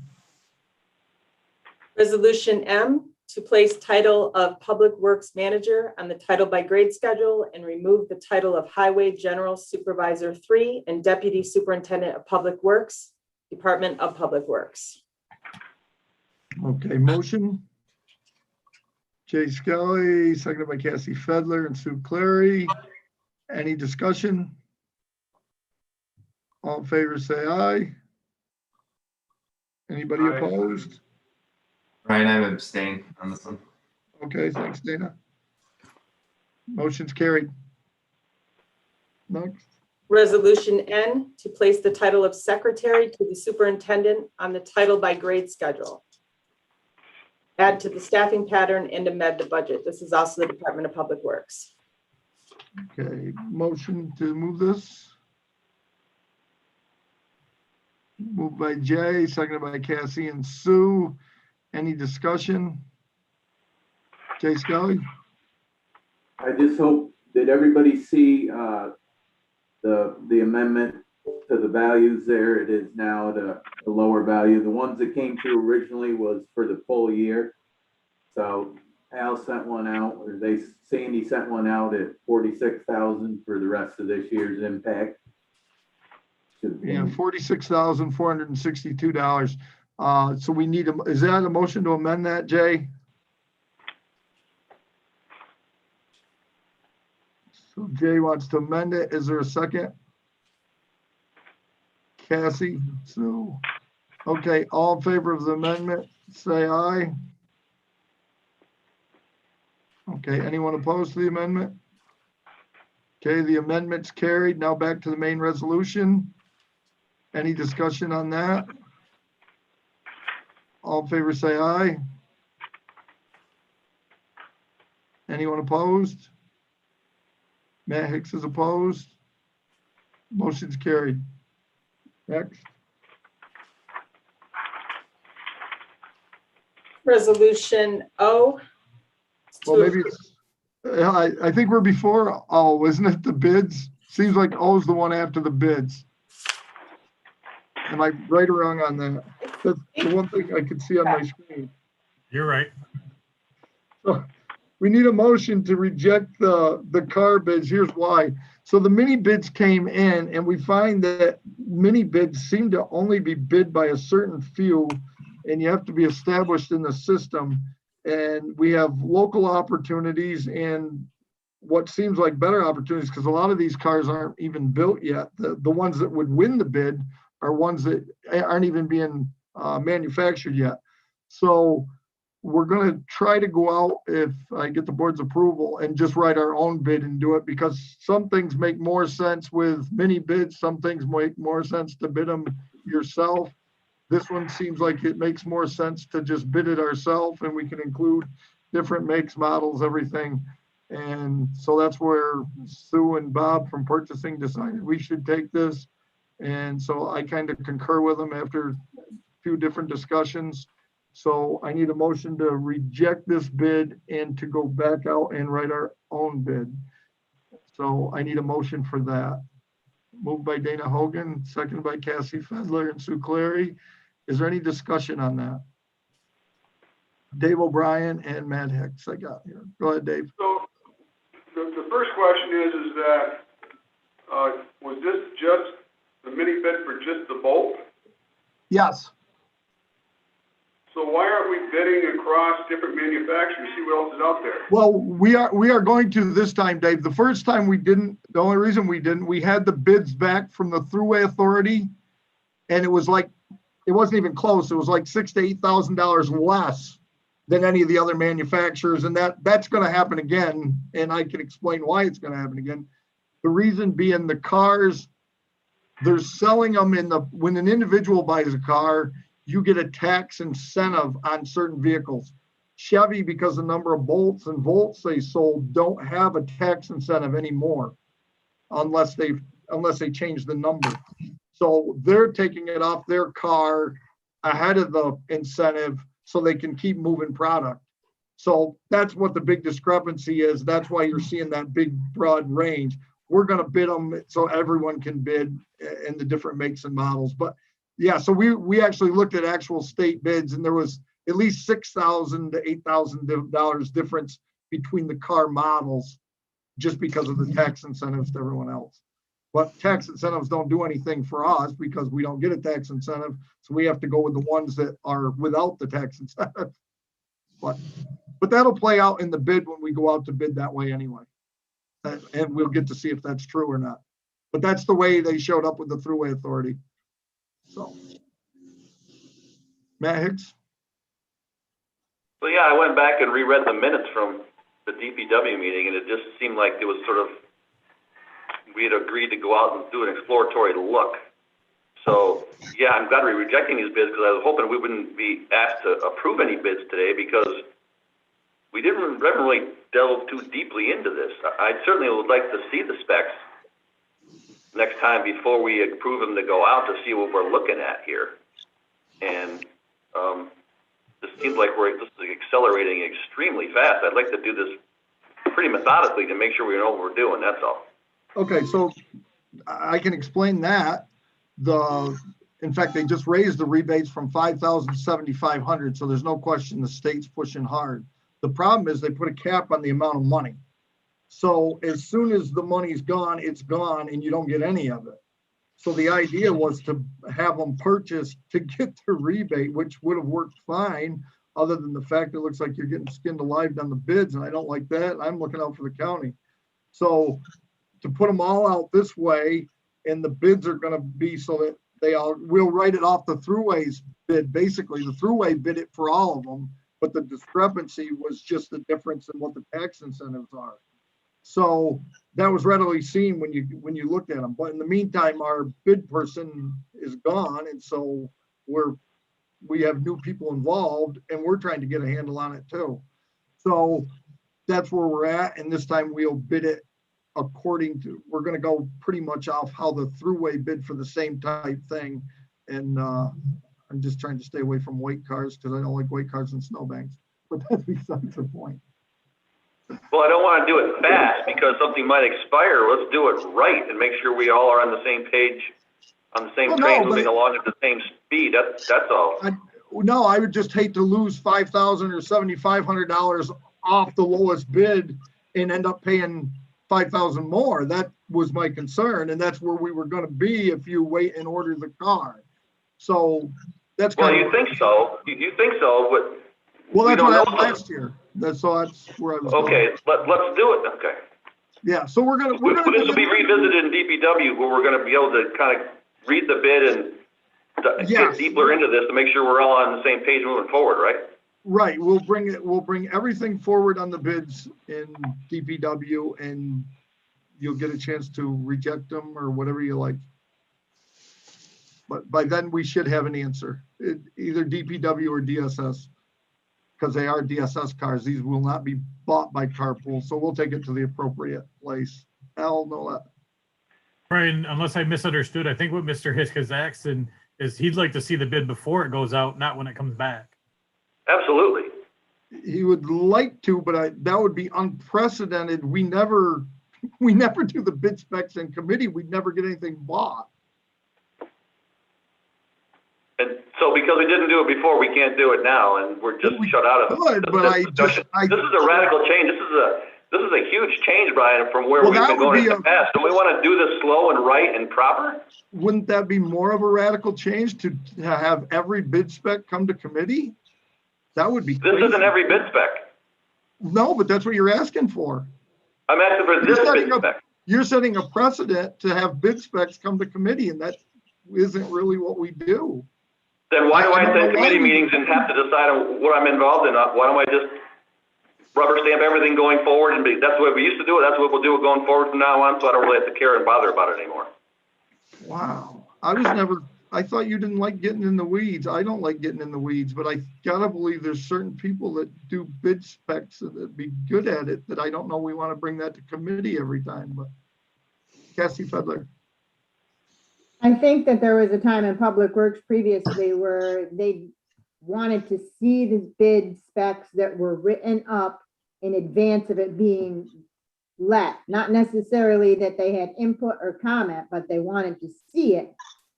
Resolution M, to place title of Public Works Manager on the title by grade schedule and remove the title of Highway General Supervisor 3 and Deputy Superintendent of Public Works, Department of Public Works. Okay, motion. Jay Skelly, seconded by Cassie Fedler and Sue Clary. Any discussion? All in favor, say aye. Anybody Aye. opposed? Ryan, I'm abstaining on this one. Okay, thanks, Dana. Motion's carried. Next. Resolution N, to place the title of Secretary to the Superintendent on the title by grade schedule. add to the staffing pattern and amend the budget. This is also the Department of Public Works. Okay, motion to move this. Moved by Jay, seconded by Cassie and Sue. Any discussion? Jay Scully? I just hope that everybody see, the amendment to the values there. It is now the lower value. The ones that came through originally was for the full year. So Al sent one out, or Sandy sent one out at 46,000 for the rest of this year's impact. Yeah, $46,462. So we need is that a motion to amend that, Jay? So Jay wants to amend it. Is there a second? Cassie, so, okay, all in favor of the amendment, say aye. Okay, anyone opposed to the amendment? Okay, the amendment's carried. Now back to the main resolution. Any discussion on that? All in favor, say aye. Anyone opposed? Matt Hicks is opposed. Motion's carried. Next. Resolution O. Well, maybe it's, I think we're before O, isn't it? The bids? Seems like O is the one after the bids. Am I right or wrong on that? That's the one thing I could see on my screen. You're right. So we need a motion to reject the car bids. Here's why. So the mini bids came in and we find that mini bids seem to only be bid by a certain few and you have to be established in the system. And we have local opportunities and what seems like better opportunities because a lot of these cars aren't even built yet. The ones that would win the bid are ones that aren't even being manufactured yet. So we're going to try to go out if I get the board's approval and just write our own bid and do it because some things make more sense with mini bids. Some things make more sense to bid them yourself. This one seems like it makes more sense to just bid it ourselves and we can include different makes, models, everything. And so that's where Sue and Bob from purchasing decided we should take this. And so I kind of concur with them after a few different discussions. So I need a motion to reject this bid and to go back out and write our own bid. So I need a motion for that. Moved by Dana Hogan, seconded by Cassie Fedler and Sue Clary. Is there any discussion on that? Dave O'Brien and Matt Hicks I got here. Go ahead, Dave. So the first question is that was this just the mini bid for just the Bolt? Yes. So why aren't we bidding across different manufacturers, see what else is out there? Well, we are going to this time, Dave. The first time we didn't, the only reason we didn't, we had the bids back from the Thruway Authority and it was like, it wasn't even close. It was like $6,000 to $8,000 less than any of the other manufacturers. And that's going to happen again. And I can explain why it's going to happen again. The reason being the cars, they're selling them when an individual buys a car, you get a tax incentive on certain vehicles. Chevy, because the number of bolts and volts they sold, don't have a tax incentive anymore unless they change the number. So they're taking it off their car ahead of the incentive so they can keep moving product. So that's what the big discrepancy is. That's why you're seeing that big broad range. We're going to bid them so everyone can bid in the different makes and models. But yeah, so we actually looked at actual state bids and there was at least $6,000 to $8,000 difference between the car models just because of the tax incentives to everyone else. But tax incentives don't do anything for us because we don't get a tax incentive. So we have to go with the ones that are without the tax incentive. But that'll play out in the bid when we go out to bid that way anyway. And we'll get to see if that's true or not. But that's the way they showed up with the Thruway Authority. So, Matt Hicks? Well, yeah, I went back and reread the minutes from the DPW meeting, and it just seemed like it was sort of, we had agreed to go out and do an exploratory look. So, yeah, I'm glad we're rejecting these bids because I was hoping we wouldn't be asked to approve any bids today because we didn't really delve too deeply into this. I certainly would like to see the specs next time before we approve them to go out to see what we're looking at here. And this seems like this is accelerating extremely fast. I'd like to do this pretty methodically to make sure we know what we're doing, that's all. Okay, so I can explain that. In fact, they just raised the rebates from 5,000 to 7,500, so there's no question the state's pushing hard. The problem is they put a cap on the amount of money. So as soon as the money's gone, it's gone and you don't get any of it. So the idea was to have them purchase to get the rebate, which would have worked fine, other than the fact it looks like you're getting skinned alive on the bids, and I don't like that. I'm looking out for the county. So to put them all out this way, and the bids are gonna be so that we'll write it off the Thruway's bid. Basically, the Thruway bid it for all of them, but the discrepancy was just the difference in what the tax incentives are. So that was readily seen when you looked at them. But in the meantime, our bid person is gone, and so we have new people involved, and we're trying to get a handle on it too. So that's where we're at, and this time we'll bid it we're going to go pretty much off how the Thruway bid for the same type thing. And I'm just trying to stay away from white cars because I don't like white cars and snowbanks, but that's besides the point. Well, I don't want to do it fast because something might expire. Let's do it right and make sure we all are on the same page, on the same train, moving along at the same speed. That's all. No, I would just hate to lose $5,000 or $7,500 off the lowest bid and end up paying $5,000 more. That was my concern, and that's where we were going to be if you wait and order the car. So that's well, you think so? You think so? But well, that's what happened last year. That's where I was. Okay, let's do it. Okay. Yeah. So we're gonna. This will be revisited in DPW, where we're going to be able to kind of read the bid and get deeper into this to make sure we're all on the same page moving forward, right? Right, we'll bring everything forward on the bids in DPW, and you'll get a chance to reject them or whatever you like. But by then we should have an answer, either DPW or DSS, because they are DSS cars. These will not be bought by carpool, so we'll take it to the appropriate place. Al, know that. Brian, unless I misunderstood, I think what Mr. Hitchcock's asking is he'd like to see the bid before it goes out, not when it comes back. Absolutely. He would like to, but that would be unprecedented. We never do the bid specs in committee. We'd never get anything bought. And so because we didn't do it before, we can't do it now, and we're just shut out of it. This is a radical change. This is a huge change, Brian, from where we've been going in the past. Do we want to do this slow and right and proper? Wouldn't that be more of a radical change to have every bid spec come to committee? That would be crazy. This isn't every bid spec. No, but that's what you're asking for. I'm asking for this bid spec. You're setting a precedent to have bid specs come to committee, and that isn't really what we do. Then why do I attend committee meetings and have to decide on what I'm involved in? Why don't I just rubber stamp everything going forward? And that's the way we used to do it. That's what we'll do going forward from now on, so I don't really have to care and bother about it anymore. Wow. I thought you didn't like getting in the weeds. I don't like getting in the weeds, but I gotta believe there's certain people that do bid specs that'd be good at it that I don't know we want to bring that to committee every time. But Cassie Fedler. I think that there was a time in Public Works previously where they wanted to see the bid specs that were written up in advance of it being let. Not necessarily that they had input or comment, but they wanted to see it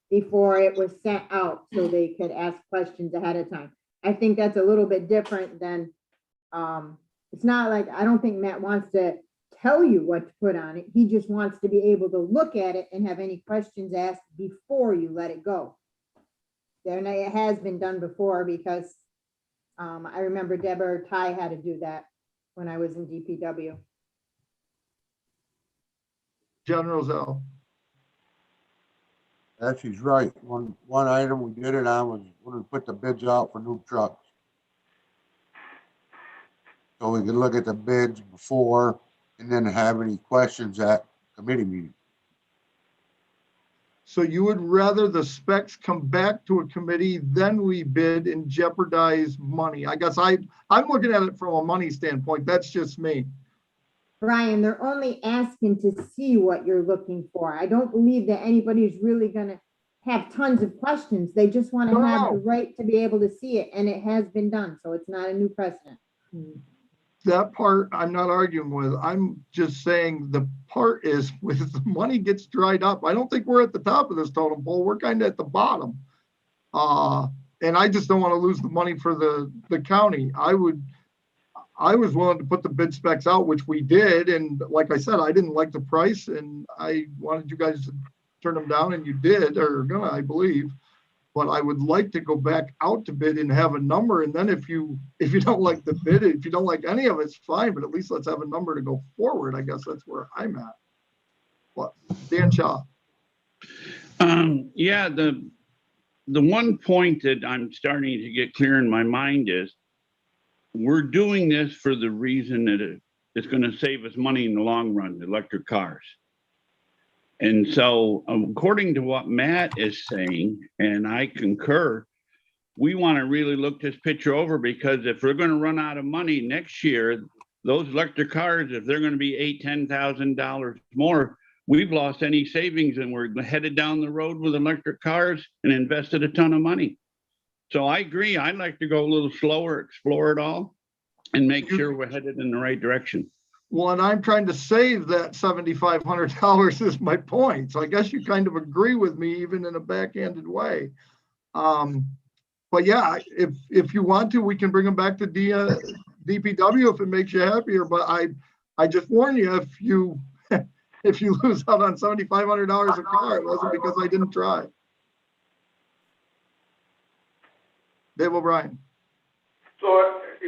before it was sent out so they could ask questions ahead of time. I think that's a little bit different than, it's not like, I don't think Matt wants to tell you what to put on it. He just wants to be able to look at it and have any questions asked before you let it go. And it has been done before because I remember Deborah Ty had to do that when I was in DPW. General Zell. She's right. One item we did it on was when we put the bids out for new trucks. So we could look at the bids before and then have any questions at committee meeting. So you would rather the specs come back to a committee, then we bid and jeopardize money? I guess I'm looking at it from a money standpoint. That's just me. Brian, they're only asking to see what you're looking for. I don't believe that anybody's really gonna have tons of questions. They just want to No. have the right to be able to see it, and it has been done, so it's not a new precedent. That part I'm not arguing with. I'm just saying the part is with the money gets dried up. I don't think we're at the top of this totem pole. We're kind of at the bottom. And I just don't want to lose the money for the county. I was willing to put the bid specs out, which we did. And like I said, I didn't like the price and I wanted you guys to turn them down, and you did, or gonna, I believe. But I would like to go back out to bid and have a number. And then if you don't like the bid, if you don't like any of it, it's fine, but at least let's have a number to go forward. I guess that's where I'm at. What, Dan Shaw? Yeah, the one point that I'm starting to get clear in my mind is we're doing this for the reason that it's going to save us money in the long run, electric cars. And so according to what Matt is saying, and I concur, we want to really look this picture over, because if we're going to run out of money next year, those electric cars, if they're going to be $8,000-$10,000 more, we've lost any savings and we're headed down the road with electric cars and invested a ton of money. So I agree. I'd like to go a little slower, explore it all, and make sure we're headed in the right direction. Well, and I'm trying to save that $7,500 is my point. So I guess you kind of agree with me, even in a backhanded way. But yeah, if you want to, we can bring them back to DPW if it makes you happier. But I just warn you, if you lose out on $7,500 a car, it wasn't because I didn't try. Dave O'Brien. So,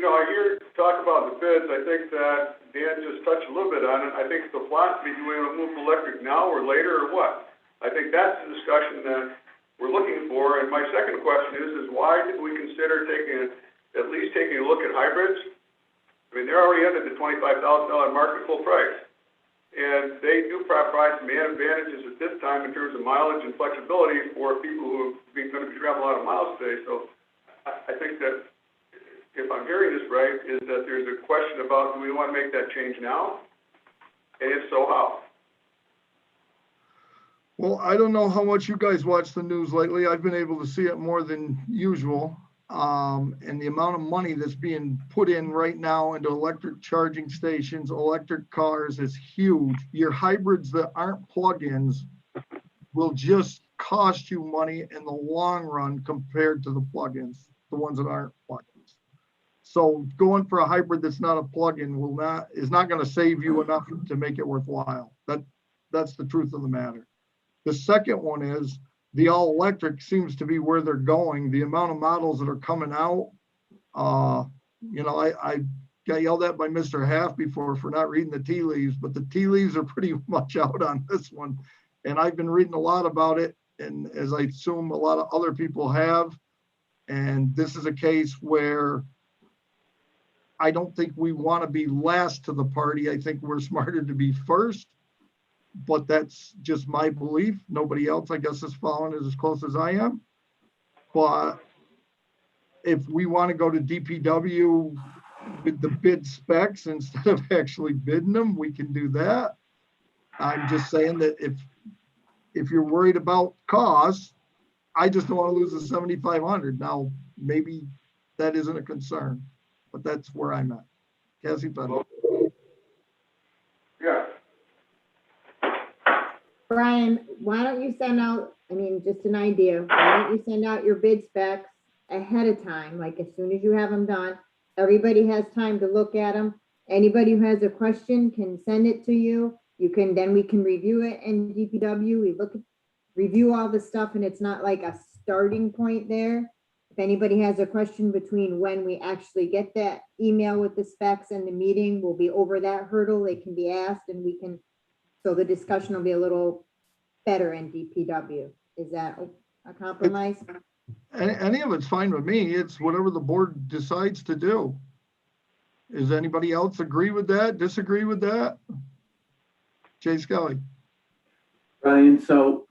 I hear talk about the bids. I think that Dan just touched a little bit on it. I think the philosophy, do we want to move electric now or later or what? I think that's the discussion that we're looking for. And my second question is why did we consider at least taking a look at hybrids? I mean, they're already under the $25,000 market full price. And they do provide some advantages at this time in terms of mileage and flexibility for people who are going to be traveling a lot of miles today. So I think that, if I'm hearing this right, is that there's a question about, do we want to make that change now? And if so, how? Well, I don't know how much you guys watch the news lately. I've been able to see it more than usual. And the amount of money that's being put in right now into electric charging stations, electric cars is huge. Your hybrids that aren't plug-ins will just cost you money in the long run compared to the plug-ins, the ones that aren't plug-ins. So going for a hybrid that's not a plug-in is not going to save you enough to make it worthwhile. That's the truth of the matter. The second one is the all-electric seems to be where they're going. The amount of models that are coming out, I got yelled at by Mr. Half before for not reading the tea leaves, but the tea leaves are pretty much out on this one. And I've been reading a lot about it, and as I assume a lot of other people have. And this is a case where I don't think we want to be last to the party. I think we're smarter to be first, but that's just my belief. Nobody else, I guess, is following it as close as I am. But if we want to go to DPW with the bid specs instead of actually bidding them, we can do that. I'm just saying that if you're worried about costs, I just don't want to lose the $7,500. Now, maybe that isn't a concern, but that's where I'm at. Cassie Fennell. Yeah. Brian, why don't you send out, just an idea, why don't you send out your bid specs ahead of time, like as soon as you have them done? Everybody has time to look at them. Anybody who has a question can send it to you. Then we can review it in DPW. We review all the stuff, and it's not like a starting point there. If anybody has a question between when we actually get that email with the specs and the meeting, we'll be over that hurdle. They can be asked, and so the discussion will be a little better in DPW. Is that a compromise? Any of it's fine with me. It's whatever the board decides to do. Does anybody else agree with that, disagree with that? Jay Scully. Brian, so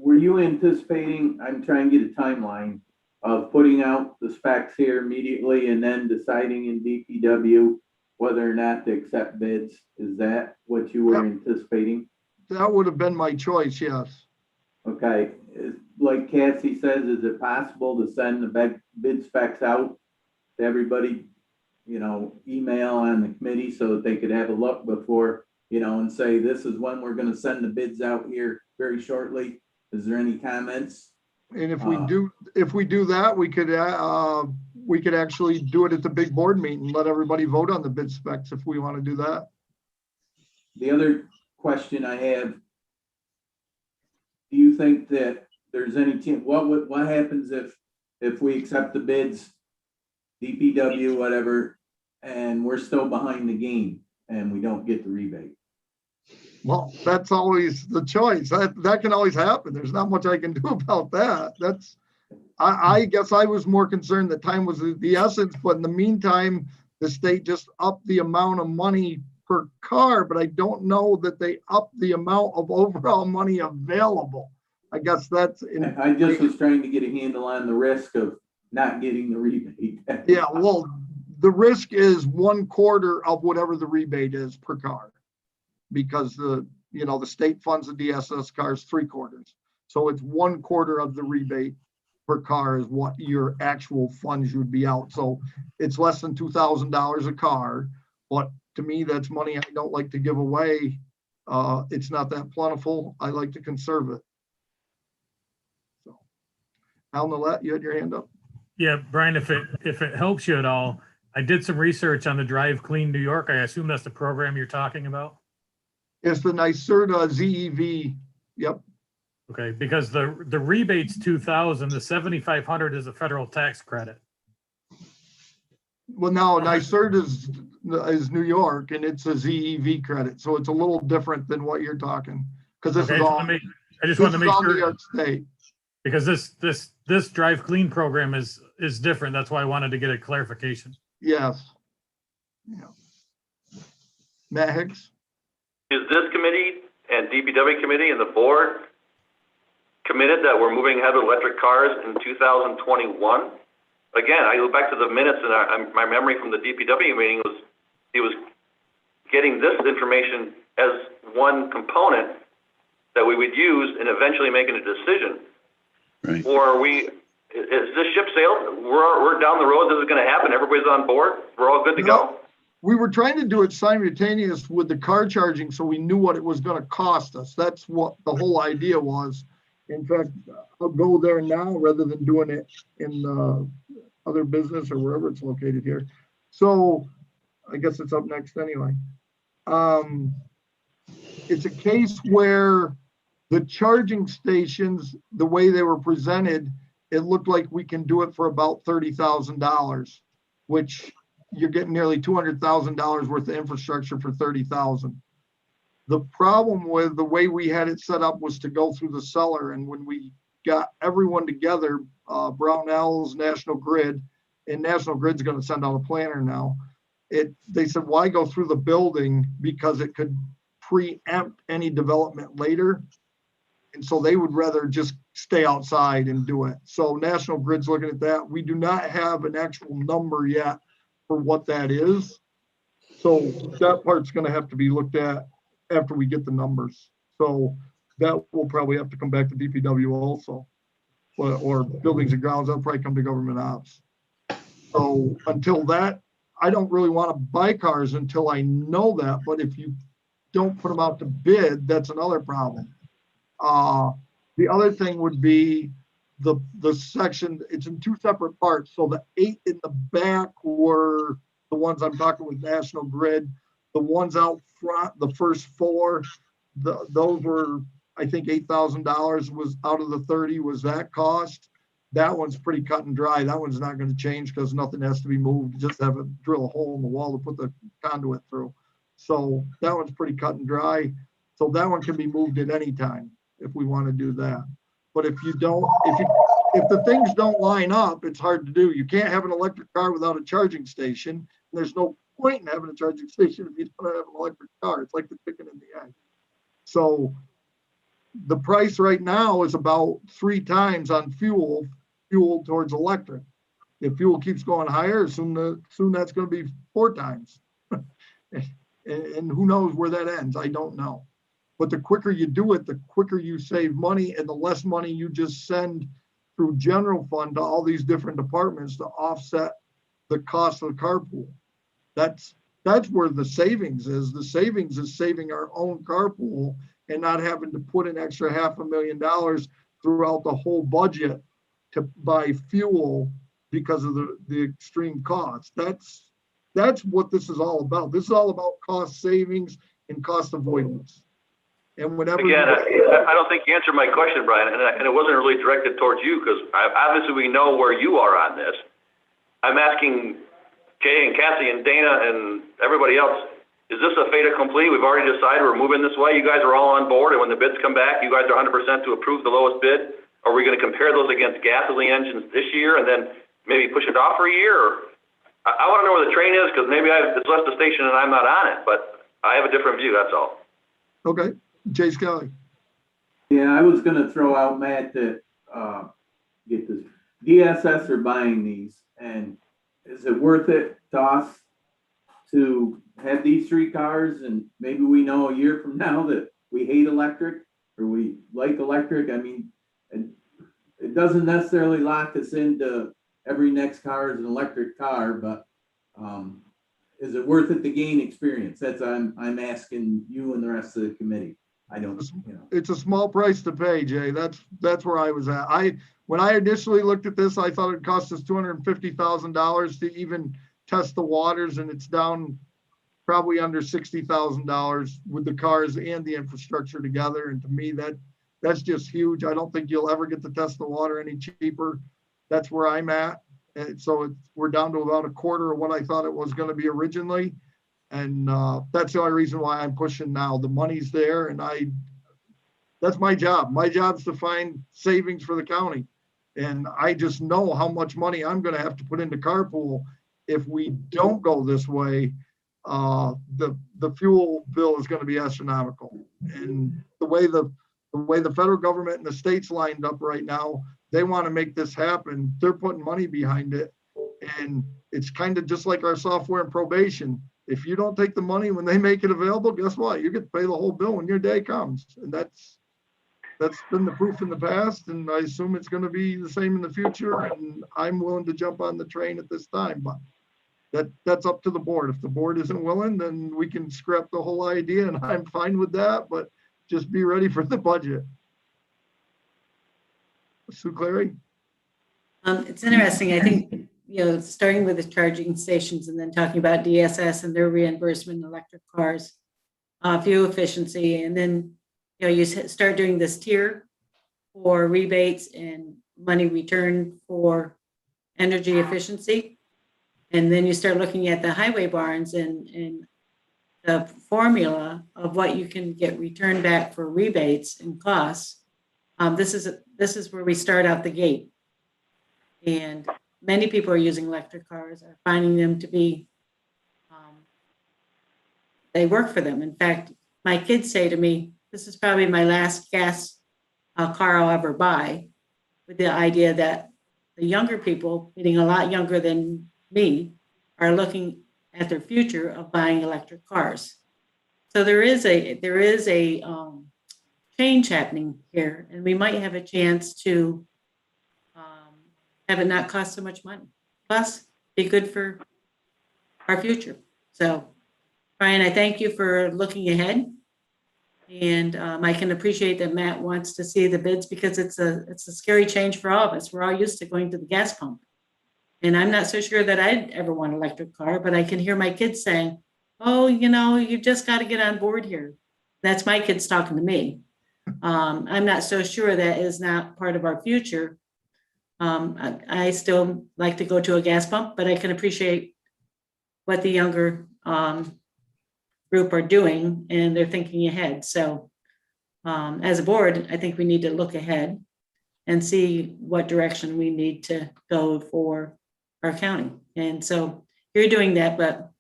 were you anticipating, I'm trying to get a timeline of putting out the specs here immediately and then deciding in DPW whether or not to accept bids? Is that what you were anticipating? That would have been my choice, yes. Okay, like Cassie says, is it possible to send the bid specs out to everybody, you know, email on the committee so that they could have a look before, you know, and say, this is when we're gonna send the bids out here very shortly? Is there any comments? And if we do that, we could actually do it at the big board meeting, let everybody vote on the bid specs if we want to do that. The other question I have, do you think that there's any chance, what happens if we accept the bids, DPW, whatever, and we're still behind the game and we don't get the rebate? Well, that's always the choice. That can always happen. There's not much I can do about that. I guess I was more concerned that time was the essence, but in the meantime, the state just upped the amount of money per car, but I don't know that they upped the amount of overall money available. I guess that's. I just was trying to get a handle on the risk of not getting the rebate. Yeah, well, the risk is 1/4 of whatever the rebate is per car. Because the state funds the DSS cars 3/4. So it's 1/4 of the rebate per car is what your actual funds would be out. So it's less than $2,000 a car, but to me, that's money I don't like to give away. It's not that plentiful. I like to conserve it. So, Al Nolet, you had your hand up? Yeah, Brian, if it helps you at all, I did some research on the Drive Clean New York. I assume that's the program you're talking about? It's the NYSERDA ZEV. Yep. Okay, because the rebate's 2,000, the 7,500 is a federal tax credit. Well, now NYSERDA is New York and it's a ZEV credit. So it's a little different than what you're talking. Because this is all, I just wanted to make sure. New York State. Because this Drive Clean program is different. That's why I wanted to get a clarification. Yes. Yeah. Matt Hicks? Is this committee and DPW committee and the board committed that we're moving ahead with electric cars in 2021? Again, I go back to the minutes and my memory from the DPW meeting was he was getting this information as one component that we would use in eventually making a decision. Right. Or is this ship sailed? We're down the road. This is going to happen. Everybody's on board. We're all good to go. We were trying to do it simultaneous with the car charging so we knew what it was going to cost us. That's what the whole idea was. In fact, I'll go there now rather than doing it in other business or wherever it's located here. So I guess it's up next anyway. It's a case where the charging stations, the way they were presented, it looked like we can do it for about $30,000, which you're getting nearly $200,000 worth of infrastructure for $30,000. The problem with the way we had it set up was to go through the seller. And when we got everyone together, Brownells, National Grid, and National Grid's going to send out a planner now. They said, why go through the building? Because it could preempt any development later. And so they would rather just stay outside and do it. So National Grid's looking at that. We do not have an actual number yet for what that is. So that part's going to have to be looked at after we get the numbers. So that will probably have to come back to DPW also, or buildings and grounds. That'll probably come to government ops. So until that, I don't really want to buy cars until I know that. But if you don't put them out to bid, that's another problem. The other thing would be the section, it's in two separate parts. So the 8 in the back were the ones I'm talking with National Grid. The ones out front, the first 4, those were, I think $8,000 was out of the 30 was that cost. That one's pretty cut and dry. That one's not going to change because nothing has to be moved. Just have it drill a hole in the wall to put the conduit through. So that one's pretty cut and dry. So that one can be moved at any time if we want to do that. But if the things don't line up, it's hard to do. You can't have an electric car without a charging station. There's no point in having a charging station if you don't have an electric car. It's like the chicken and the egg. So the price right now is about 3 times on fuel towards electric. If fuel keeps going higher, soon that's going to be 4 times. And who knows where that ends? I don't know. But the quicker you do it, the quicker you save money and the less money you just send through general fund to all these different departments to offset the cost of the carpool. That's where the savings is. The savings is saving our own carpool and not having to put an extra $500,000 throughout the whole budget to buy fuel because of the extreme cost. That's what this is all about. This is all about cost savings and cost avoidance. And whenever Again, I don't think you answered my question, Brian, and it wasn't really directed towards you, because obviously we know where you are on this. I'm asking Jay and Cassie and Dana and everybody else, is this a fait accompli? We've already decided we're moving this way. You guys are all on board, and when the bids come back, you guys are 100% to approve the lowest bid? Are we going to compare those against gasoline engines this year and then maybe push it off for a year? Or I want to know where the train is, because maybe it's left the station and I'm not on it, but I have a different view, that's all. Okay, Jay Scully. Yeah, I was gonna throw out, Matt, that, get this, DSS are buying these, and is it worth it to us to have these 3 cars, and maybe we know a year from now that we hate electric, or we like electric? I mean, it doesn't necessarily lock us into every next car is an electric car, but, is it worth it to gain experience? That's, I'm asking you and the rest of the committee. I don't, It's a small price to pay, Jay. That's where I was at. When I initially looked at this, I thought it cost us $250,000 to even test the waters, and it's down probably under $60,000 with the cars and the infrastructure together. And to me, that's just huge. I don't think you'll ever get to test the water any cheaper. That's where I'm at. And so we're down to about a quarter of what I thought it was going to be originally. And that's the only reason why I'm pushing now. The money's there, and that's my job. My job is to find savings for the county. And I just know how much money I'm going to have to put into carpool if we don't go this way. The fuel bill is going to be astronomical. And the way the federal government and the states lined up right now, they want to make this happen. They're putting money behind it. And it's kind of just like our software and probation. If you don't take the money when they make it available, guess what? You get to pay the whole bill when your day comes. And that's been the proof in the past, and I assume it's going to be the same in the future. And I'm willing to jump on the train at this time, but that's up to the board. If the board isn't willing, then we can scrap the whole idea, and I'm fine with that, but just be ready for the budget. Sue Clary? It's interesting. I think, starting with the charging stations and then talking about DSS and their reimbursement in electric cars, fuel efficiency, and then, you start doing this tier for rebates and money returned for energy efficiency. And then you start looking at the highway barns and the formula of what you can get returned back for rebates and costs. This is where we start out the gate. And many people are using electric cars, are finding them to be, they work for them. In fact, my kids say to me, this is probably my last gas car I'll ever buy, with the idea that the younger people, getting a lot younger than me, are looking at their future of buying electric cars. So there is a change happening here, and we might have a chance to have it not cost so much money, plus be good for our future. So, Brian, I thank you for looking ahead, and I can appreciate that Matt wants to see the bids, because it's a scary change for all of us. We're all used to going to the gas pump, and I'm not so sure that I'd ever want an electric car, but I can hear my kids saying, "Oh, you've just got to get on board here." That's my kids talking to me. I'm not so sure that is not part of our future. I still like to go to a gas pump, but I can appreciate what the younger group are doing, and they're thinking ahead. So as a board, I think we need to look ahead and see what direction we need to go for our county. And so you're doing that, but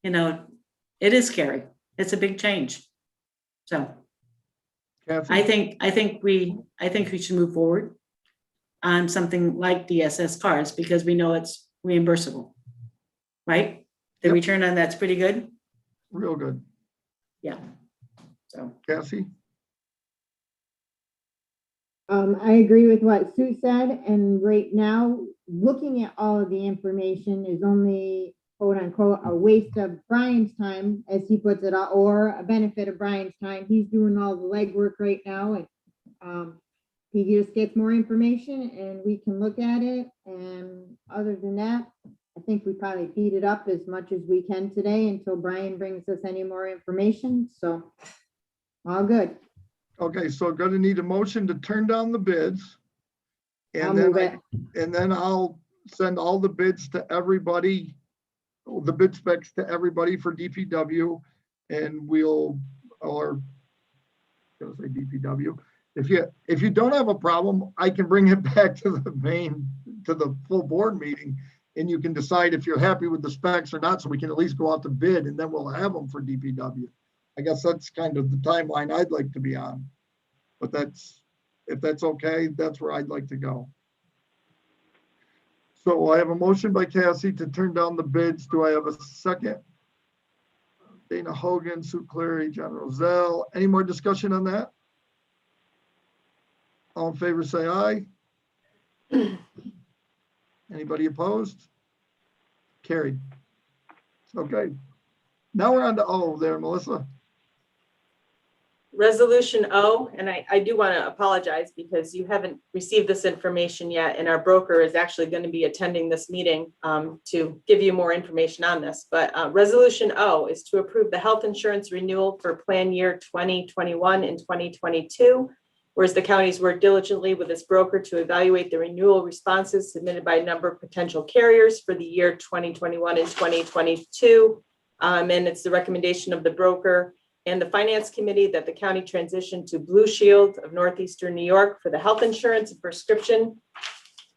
it is scary. It's a big change. So Kathy? I think we should move forward on something like DSS cards because we know it's reimbursable. Right? The Yep. return on that's pretty good. Real good. Yeah. So, Cassie? I agree with what Sue said, and right now, looking at all of the information is only quote unquote a waste of Brian's time, as he puts it, or a benefit of Brian's time. He's doing all the legwork right now, and he just gets more information and we can look at it. And other than that, I think we probably beat it up as much as we can today until Brian brings us any more information. So all good. Okay, so gonna need a motion to turn down the bids. I'll And then, move it. and then I'll send all the bids to everybody, the bid specs to everybody for DPW. And we'll, or, I was gonna say DPW. If you don't have a problem, I can bring it back to the full board meeting. And you can decide if you're happy with the specs or not, so we can at least go out to bid and then we'll have them for DPW. I guess that's kind of the timeline I'd like to be on. But if that's okay, that's where I'd like to go. So I have a motion by Cassie to turn down the bids. Do I have a second? Dana Hogan, Sue Clary, John Rozelle. Any more discussion on that? All in favor, say aye. Anybody opposed? Carried. Okay. Now we're on to O there, Melissa. Resolution O, and I do want to apologize because you haven't received this information yet, and our broker is actually going to be attending this meeting to give you more information on this. But Resolution O is to approve the health insurance renewal for plan year 2021 and 2022, whereas the county's worked diligently with its broker to evaluate the renewal responses submitted by a number of potential carriers for the year 2021 and 2022. And it's the recommendation of the broker and the Finance Committee that the county transition to Blue Shield of Northeastern New York for the health insurance and prescription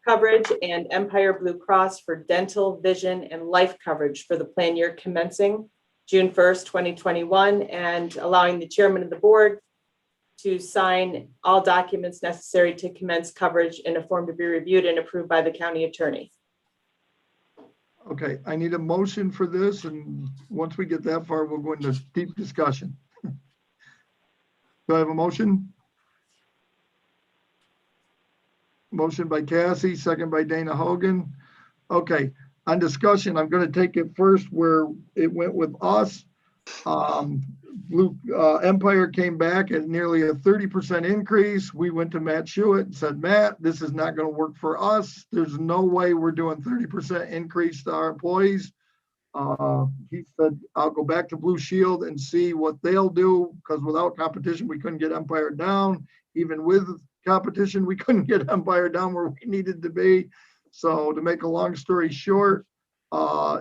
coverage, and Empire Blue Cross for dental, vision, and life coverage for the plan year commencing June 1st, 2021, and allowing the chairman of the board to sign all documents necessary to commence coverage in a form to be reviewed and approved by the county attorney. Okay, I need a motion for this, and once we get that far, we'll go into deep discussion. Do I have a motion? Motion by Cassie, second by Dana Hogan. Okay, on discussion, I'm gonna take it first where it went with us. Empire came back at nearly a 30% increase. We went to Matt Schuett and said, Matt, this is not going to work for us. There's no way we're doing 30% increase to our employees. He said, I'll go back to Blue Shield and see what they'll do, because without competition, we couldn't get Empire down. Even with competition, we couldn't get Empire down where we needed to be. So to make a long story short,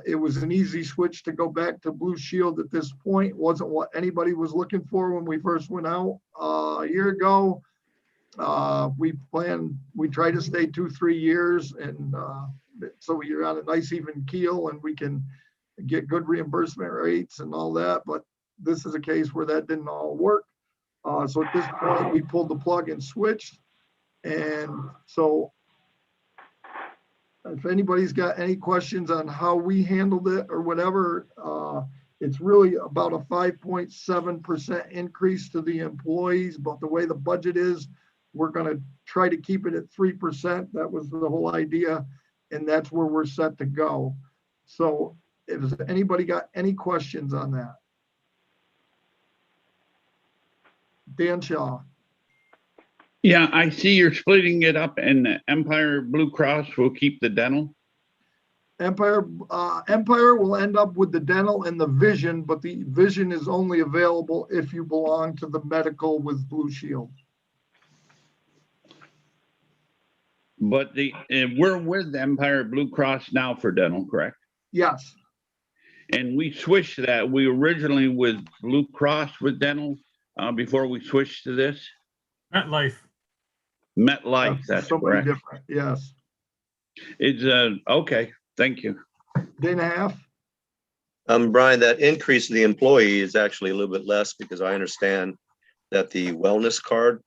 it was an easy switch to go back to Blue Shield at this point. It wasn't what anybody was looking for when we first went out a year ago. We try to stay 2-3 years, and so you're on a nice even keel and we can get good reimbursement rates and all that. But this is a case where that didn't all work. So at this point, we pulled the plug and switched. And so if anybody's got any questions on how we handled it or whatever, it's really about a 5.7% increase to the employees. But the way the budget is, we're going to try to keep it at 3%. That was the whole idea. And that's where we're set to go. So if anybody got any questions on that? Dan Shaw. Yeah, I see you're splitting it up, and Empire Blue Cross will keep the dental. Empire will end up with the dental and the vision, but the vision is only available if you belong to the medical with Blue Shield. But we're with Empire Blue Cross now for dental, correct? Yes. And we switched that. We originally with Blue Cross with dental before we switched to this. MetLife. MetLife, that's somebody correct. different. Yes. It's okay. Thank you. Day and a half. Brian, that increase in the employee is actually a little bit less because I understand that the wellness card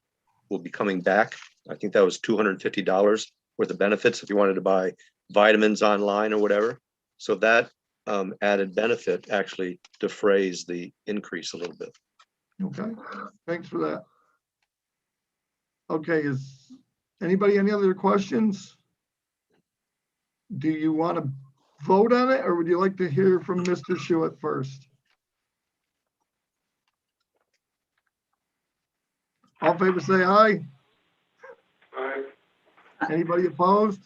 will be coming back. I think that was $250 worth of benefits if you wanted to buy vitamins online or whatever. So that added benefit actually defrays the increase a little bit. Okay, thanks for that. Okay, is anybody, any other questions? Do you want to vote on it, or would you like to hear from Mr. Schuett first? All in favor, say aye. Aye. Anybody opposed?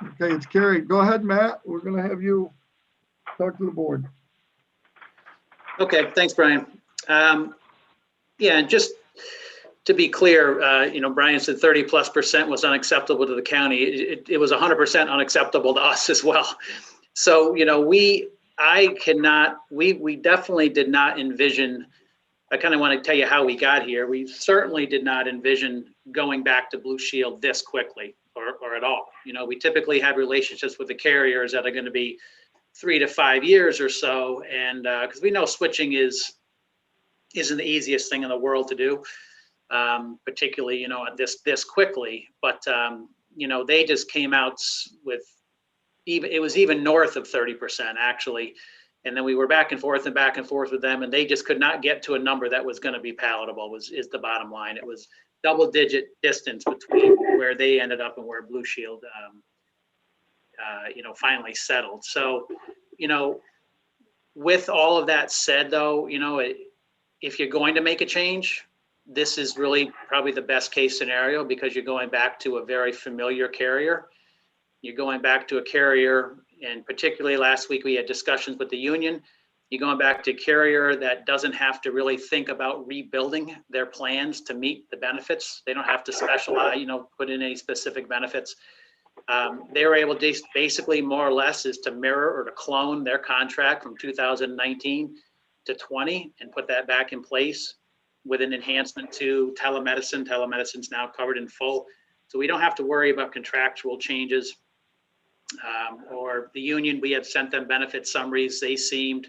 Okay, it's carried. Go ahead, Matt. We're gonna have you talk to the board. Okay, thanks, Brian. Yeah, and just to be clear, you know, Brian said 30+% was unacceptable to the county. It was 100% unacceptable to us as well. So, you know, we definitely did not envision, I kind of want to tell you how we got here. We certainly did not envision going back to Blue Shield this quickly or at all. You know, we typically have relationships with the carriers that are going to be 3 to 5 years or so. And because we know switching isn't the easiest thing in the world to do, particularly, you know, this quickly. But, you know, they just came out with it was even north of 30% actually. And then we were back and forth with them, and they just could not get to a number that was going to be palatable is the bottom line. It was double-digit distance between where they ended up and where Blue Shield, you know, finally settled. So, you know, with all of that said, though, you know, if you're going to make a change, this is really probably the best case scenario because you're going back to a very familiar carrier. You're going back to a carrier, and particularly last week we had discussions with the union. You're going back to a carrier that doesn't have to really think about rebuilding their plans to meet the benefits. They don't have to specialize, you know, put in any specific benefits. They were able to basically more or less is to mirror or to clone their contract from 2019 to 20 and put that back in place with an enhancement to telemedicine. Telemedicine's now covered in full. So we don't have to worry about contractual changes. Or the union, we have sent them benefit summaries. They seemed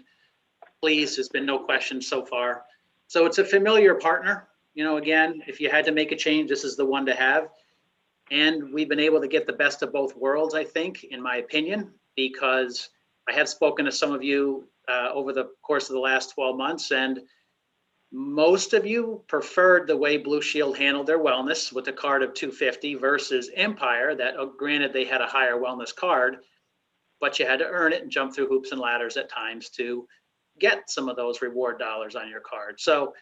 pleased. There's been no questions so far. So it's a familiar partner. You know, again, if you had to make a change, this is the one to have. And we've been able to get the best of both worlds, I think, in my opinion, because I have spoken to some of you over the course of the last 12 months, and most of you preferred the way Blue Shield handled their wellness with a card of $250 versus Empire that, granted, they had a higher wellness card, but you had to earn it and jump through hoops and ladders at times to get some of those reward dollars on your card. So,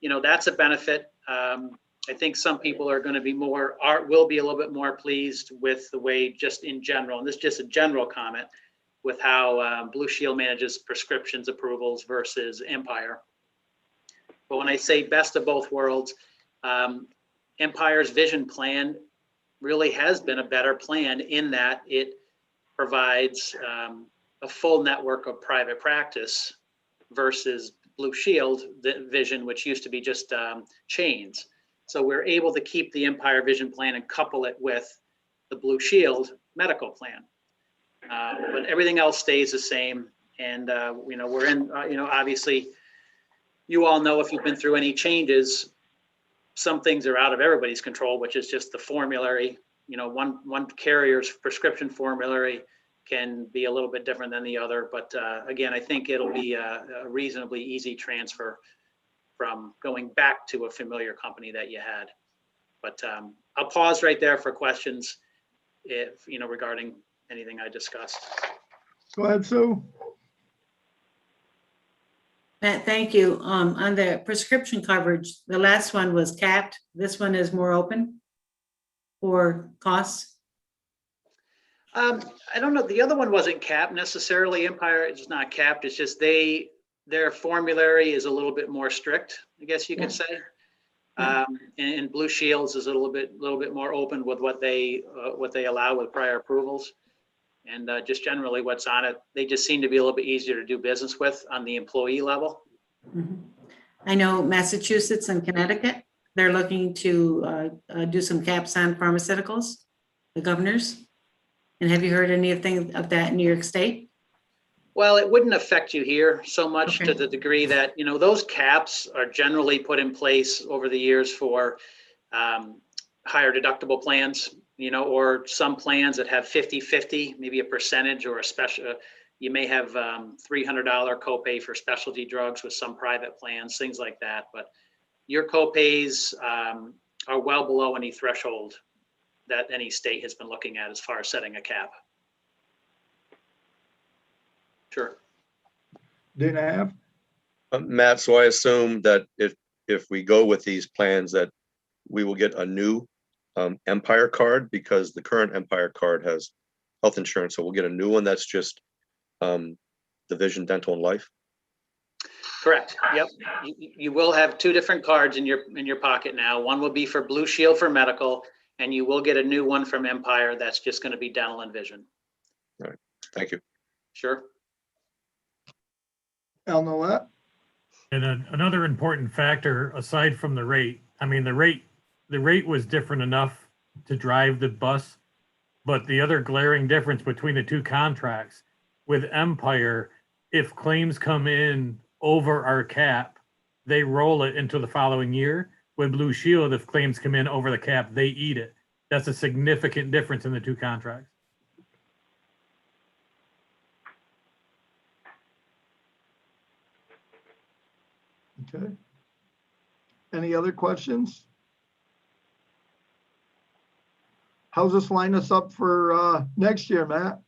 you know, that's a benefit. I think some people are going to be will be a little bit more pleased with the way, just in general, and this is just a general comment, with how Blue Shield manages prescriptions approvals versus Empire. But when I say best of both worlds, Empire's vision plan really has been a better plan in that it provides a full network of private practice versus Blue Shield, the vision, which used to be just chains. So we're able to keep the Empire vision plan and couple it with the Blue Shield medical plan. But everything else stays the same. And, you know, we're in, you know, obviously, you all know if you've been through any changes, some things are out of everybody's control, which is just the formulary. You know, one carrier's prescription formulary can be a little bit different than the other. But again, I think it'll be a reasonably easy transfer from going back to a familiar company that you had. But I'll pause right there for questions if, you know, regarding anything I discussed. Go ahead, Sue. Matt, thank you. On the prescription coverage, the last one was capped. This one is more open for costs. I don't know. The other one wasn't capped necessarily. Empire is not capped. It's just their formulary is a little bit more strict, I guess you could say. And Blue Shields is a little bit more open with what they allow with prior approvals. And just generally what's on it, they just seem to be a little bit easier to do business with on the employee level. Mm-hmm. I know Massachusetts and Connecticut, they're looking to do some caps on pharmaceuticals, the governors. And have you heard anything of that in New York State? Well, it wouldn't affect you here so much to the degree that, you know, those caps are generally put in place over the years for higher deductible plans, you know, or some plans that have 50-50, maybe a percentage or a special, you may have $300 copay for specialty drugs with some private plans, things like that. But your copays are well below any threshold that any state has been looking at as far as setting a cap. Sure. Didn't have? Matt, so I assume that if we go with these plans that we will get a new Empire card, because the current Empire card has health insurance. So we'll get a new one that's just the vision, dental, and life. Correct. Yep. You will have two different cards in your pocket now. One will be for Blue Shield for medical, and you will get a new one from Empire that's just going to be dental and vision. All right. Thank you. Sure. Al Nolet? And another important factor, aside from the rate, I mean, the rate was different enough to drive the bus, but the other glaring difference between the two contracts with Empire, if claims come in over our cap, they roll it into the following year. With Blue Shield, if claims come in over the cap, they eat it. That's a significant difference in the two contracts. Okay. Any other questions? How's this line us up for next year, Matt?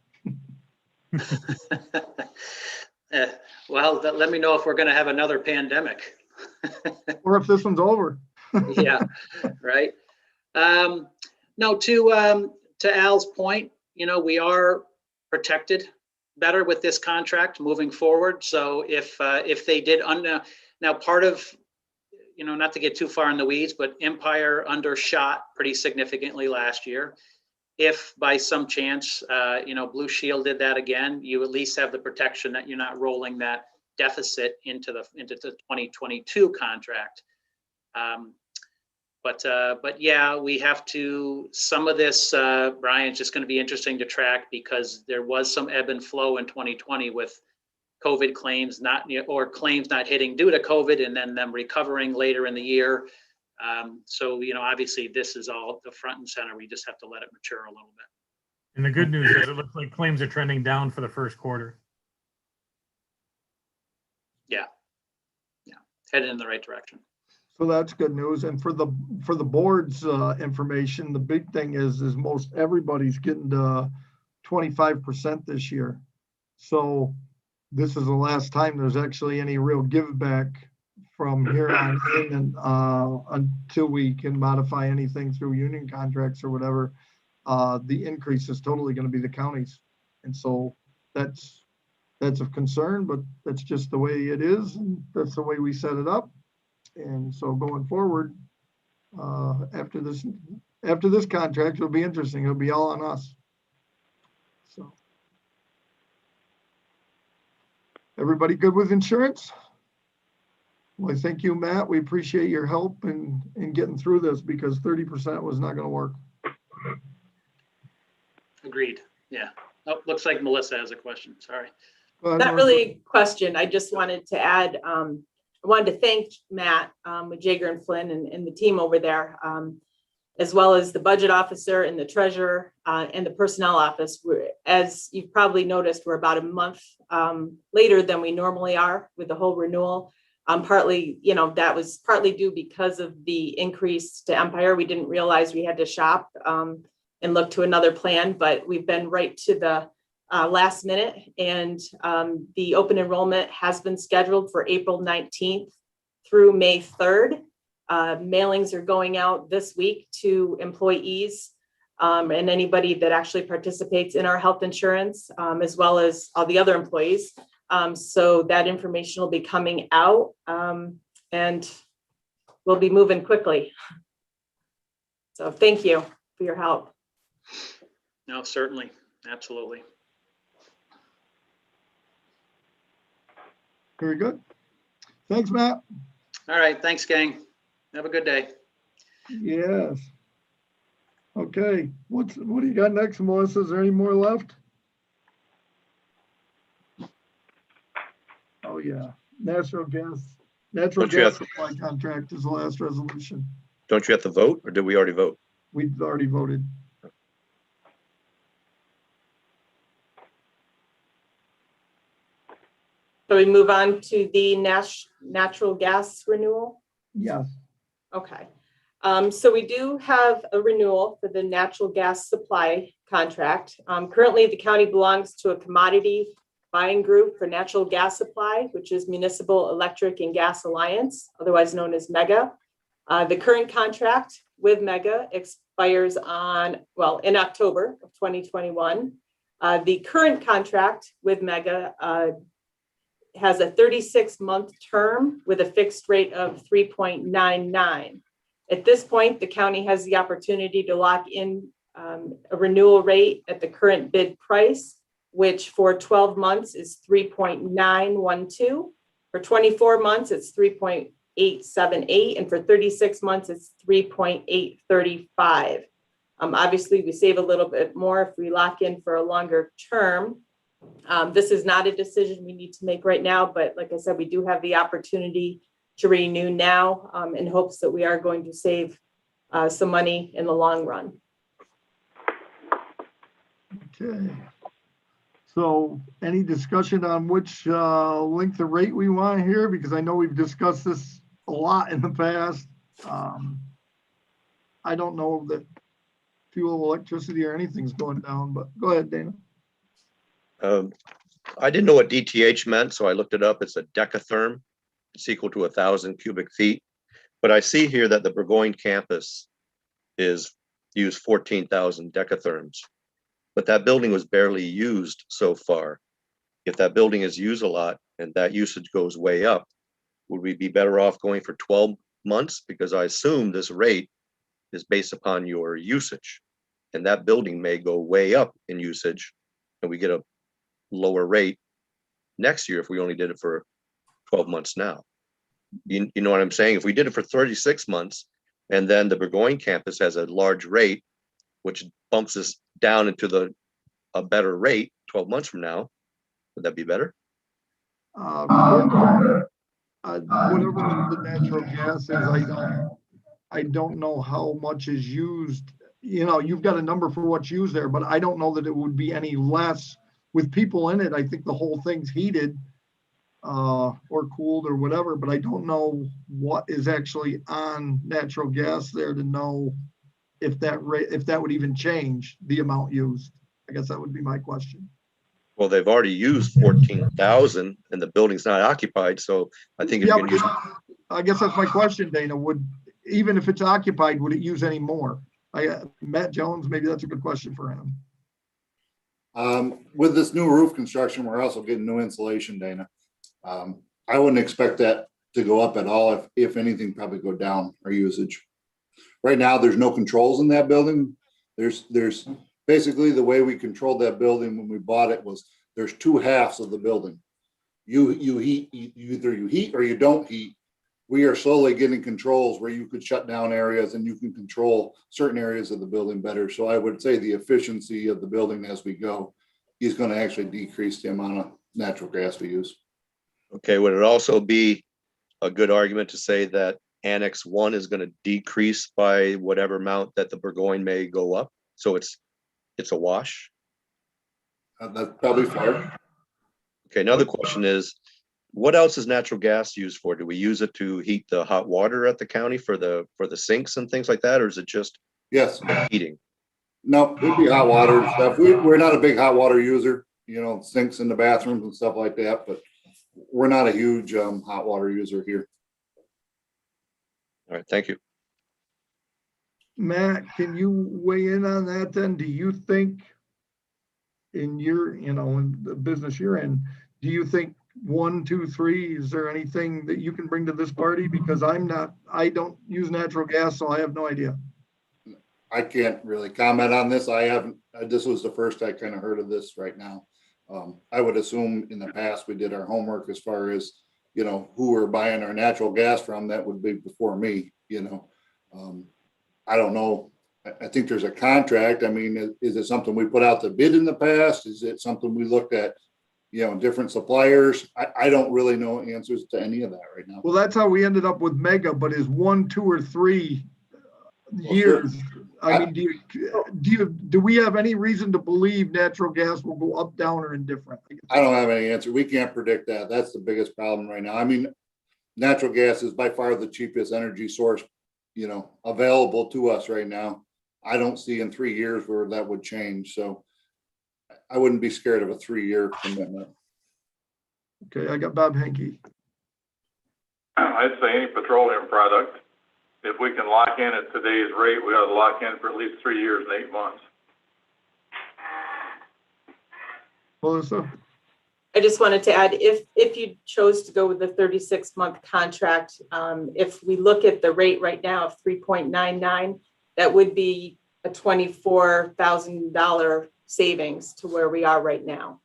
Well, let me know if we're going to have another pandemic. Or if this one's over. Yeah, right. No, to Al's point, you know, we are protected better with this contract moving forward. So if they did now part of, you know, not to get too far in the weeds, but Empire undershot pretty significantly last year. If by some chance, you know, Blue Shield did that again, you at least have the protection that you're not rolling that deficit into the 2022 contract. But yeah, we have to, some of this, Brian, it's just going to be interesting to track because there was some ebb and flow in 2020 with COVID claims or claims not hitting due to COVID and then them recovering later in the year. So, you know, obviously this is all the front and center. We just have to let it mature a little bit. And the good news is it looks like claims are trending down for the first quarter. Yeah. Yeah. Headed in the right direction. So that's good news. And for the board's information, the big thing is most everybody's getting to 25% this year. So this is the last time there's actually any real give back from here on in and until we can modify anything through union contracts or whatever. The increase is totally going to be the counties. And so that's of concern, but that's just the way it is. And that's the way we set it up. And so going forward, after this contract, it'll be interesting. It'll be all on us. So everybody good with insurance? Well, thank you, Matt. We appreciate your help in getting through this because 30% was not going to work. Agreed. Yeah. Oh, looks like Melissa has a question. Sorry. Not really a question. I just wanted to add, I wanted to thank Matt with Jager and Flynn and the team over there, as well as the budget officer and the treasurer and the personnel office. As you've probably noticed, we're about a month later than we normally are with the whole renewal. Partly, you know, that was partly due because of the increase to Empire. We didn't realize we had to shop and look to another plan, but we've been right to the last minute, and the open enrollment has been scheduled for April 19th through May 3rd. Mailings are going out this week to employees and anybody that actually participates in our health insurance, as well as all the other employees. So that information will be coming out and we'll be moving quickly. So thank you for your help. No, certainly. Absolutely. Very good. Thanks, Matt. All right. Thanks, gang. Have a good day. Yes. Okay. What do you got next, Melissa? Is there any more left? Oh, yeah. Natural gas supply contract is the last resolution. Don't you have to vote, or did we already vote? We've already voted. So we move on to the natural gas renewal. Yes. Okay. So we do have a renewal for the natural gas supply contract. Currently, the county belongs to a commodity buying group for natural gas supply, which is Municipal Electric and Gas Alliance, otherwise known as MEGA. The current contract with MEGA expires in October of 2021. The current contract with MEGA has a 36-month term with a fixed rate of 3.99. At this point, the county has the opportunity to lock in a renewal rate at the current bid price, which for 12 months is 3.912. For 24 months, it's 3.878, and for 36 months, it's 3.835. Obviously, we save a little bit more if we lock in for a longer term. This is not a decision we need to make right now, but like I said, we do have the opportunity to renew now in hopes that we are going to save some money in the long run. Okay. So any discussion on which length of rate we want here? Because I know we've discussed this a lot in the past. I don't know that fuel, electricity, or anything's going down, but go ahead, Dana. I didn't know what DTH meant, so I looked it up. It's a decatherm. It's equal to 1,000 cubic feet. But I see here that the Burgoyne campus is used 14,000 decatherms. But that building was barely used so far. If that building is used a lot and that usage goes way up, would we be better off going for 12 months? Because I assume this rate is based upon your usage. And that building may go way up in usage and we get a lower rate next year if we only did it for 12 months now. You know what I'm saying? If we did it for 36 months and then the Burgoyne campus has a large rate, which bumps us down into a better rate 12 months from now, would that be better? Whatever the natural gas is, I don't know how much is used. You know, you've got a number for what's used there, but I don't know that it would be any less with people in it. I think the whole thing's heated or cooled or whatever, but I don't know what is actually on natural gas there to know if that would even change the amount used. I guess that would be my question. Well, they've already used 14,000 and the building's not occupied. So I think I guess that's my question, Dana. Even if it's occupied, would it use any more? Matt Jones, maybe that's a good question for him. With this new roof construction, we're also getting new insulation, Dana. I wouldn't expect that to go up at all. If anything, probably go down our usage. Right now, there's no controls in that building. There's basically the way we controlled that building when we bought it was there's two halves of the building. You heat, either you heat or you don't heat. We are slowly getting controls where you could shut down areas and you can control certain areas of the building better. So I would say the efficiency of the building as we go is going to actually decrease the amount of natural gas we use. Okay, would it also be a good argument to say that Annex 1 is going to decrease by whatever amount that the Burgoyne may go up? So it's a wash? That's probably fair. Okay, another question is, what else is natural gas used for? Do we use it to heat the hot water at the county for the sinks and things like that, or is it just heating? No, it'd be hot water and stuff. We're not a big hot water user, sinks in the bathrooms and stuff like that, but we're not a huge hot water user here. All right, thank you. Matt, can you weigh in on that then? Do you think in your, in the business you're in, do you think 1, 2, 3, is there anything that you can bring to this party? Because I don't use natural gas, so I have no idea. I can't really comment on this. This was the first I kind of heard of this right now. I would assume in the past we did our homework as far as, who we're buying our natural gas from. That would be before me, I don't know. I think there's a contract. I mean, is it something we put out to bid in the past? Is it something we looked at, different suppliers. I don't really know answers to any of that right now. Well, that's how we ended up with Mega, but is 1, 2, or 3 Well, years? sure. I mean, do we have any reason to believe natural gas will go up, down, or indifferent? I don't have any answer. We can't predict that. That's the biggest problem right now. I mean, natural gas is by far the cheapest energy source, available to us right now. I don't see in 3 years where that would change. So I wouldn't be scared of a 3-year commitment. Okay, I got Bob Henke. I'd say any petroleum product, if we can lock in at today's rate, we ought to lock in for at least 3 years and 8 months. Melissa? I just wanted to add, if you chose to go with the 36-month contract, if we look at the rate right now of 3.99, that would be a $24,000 savings to where we are right now.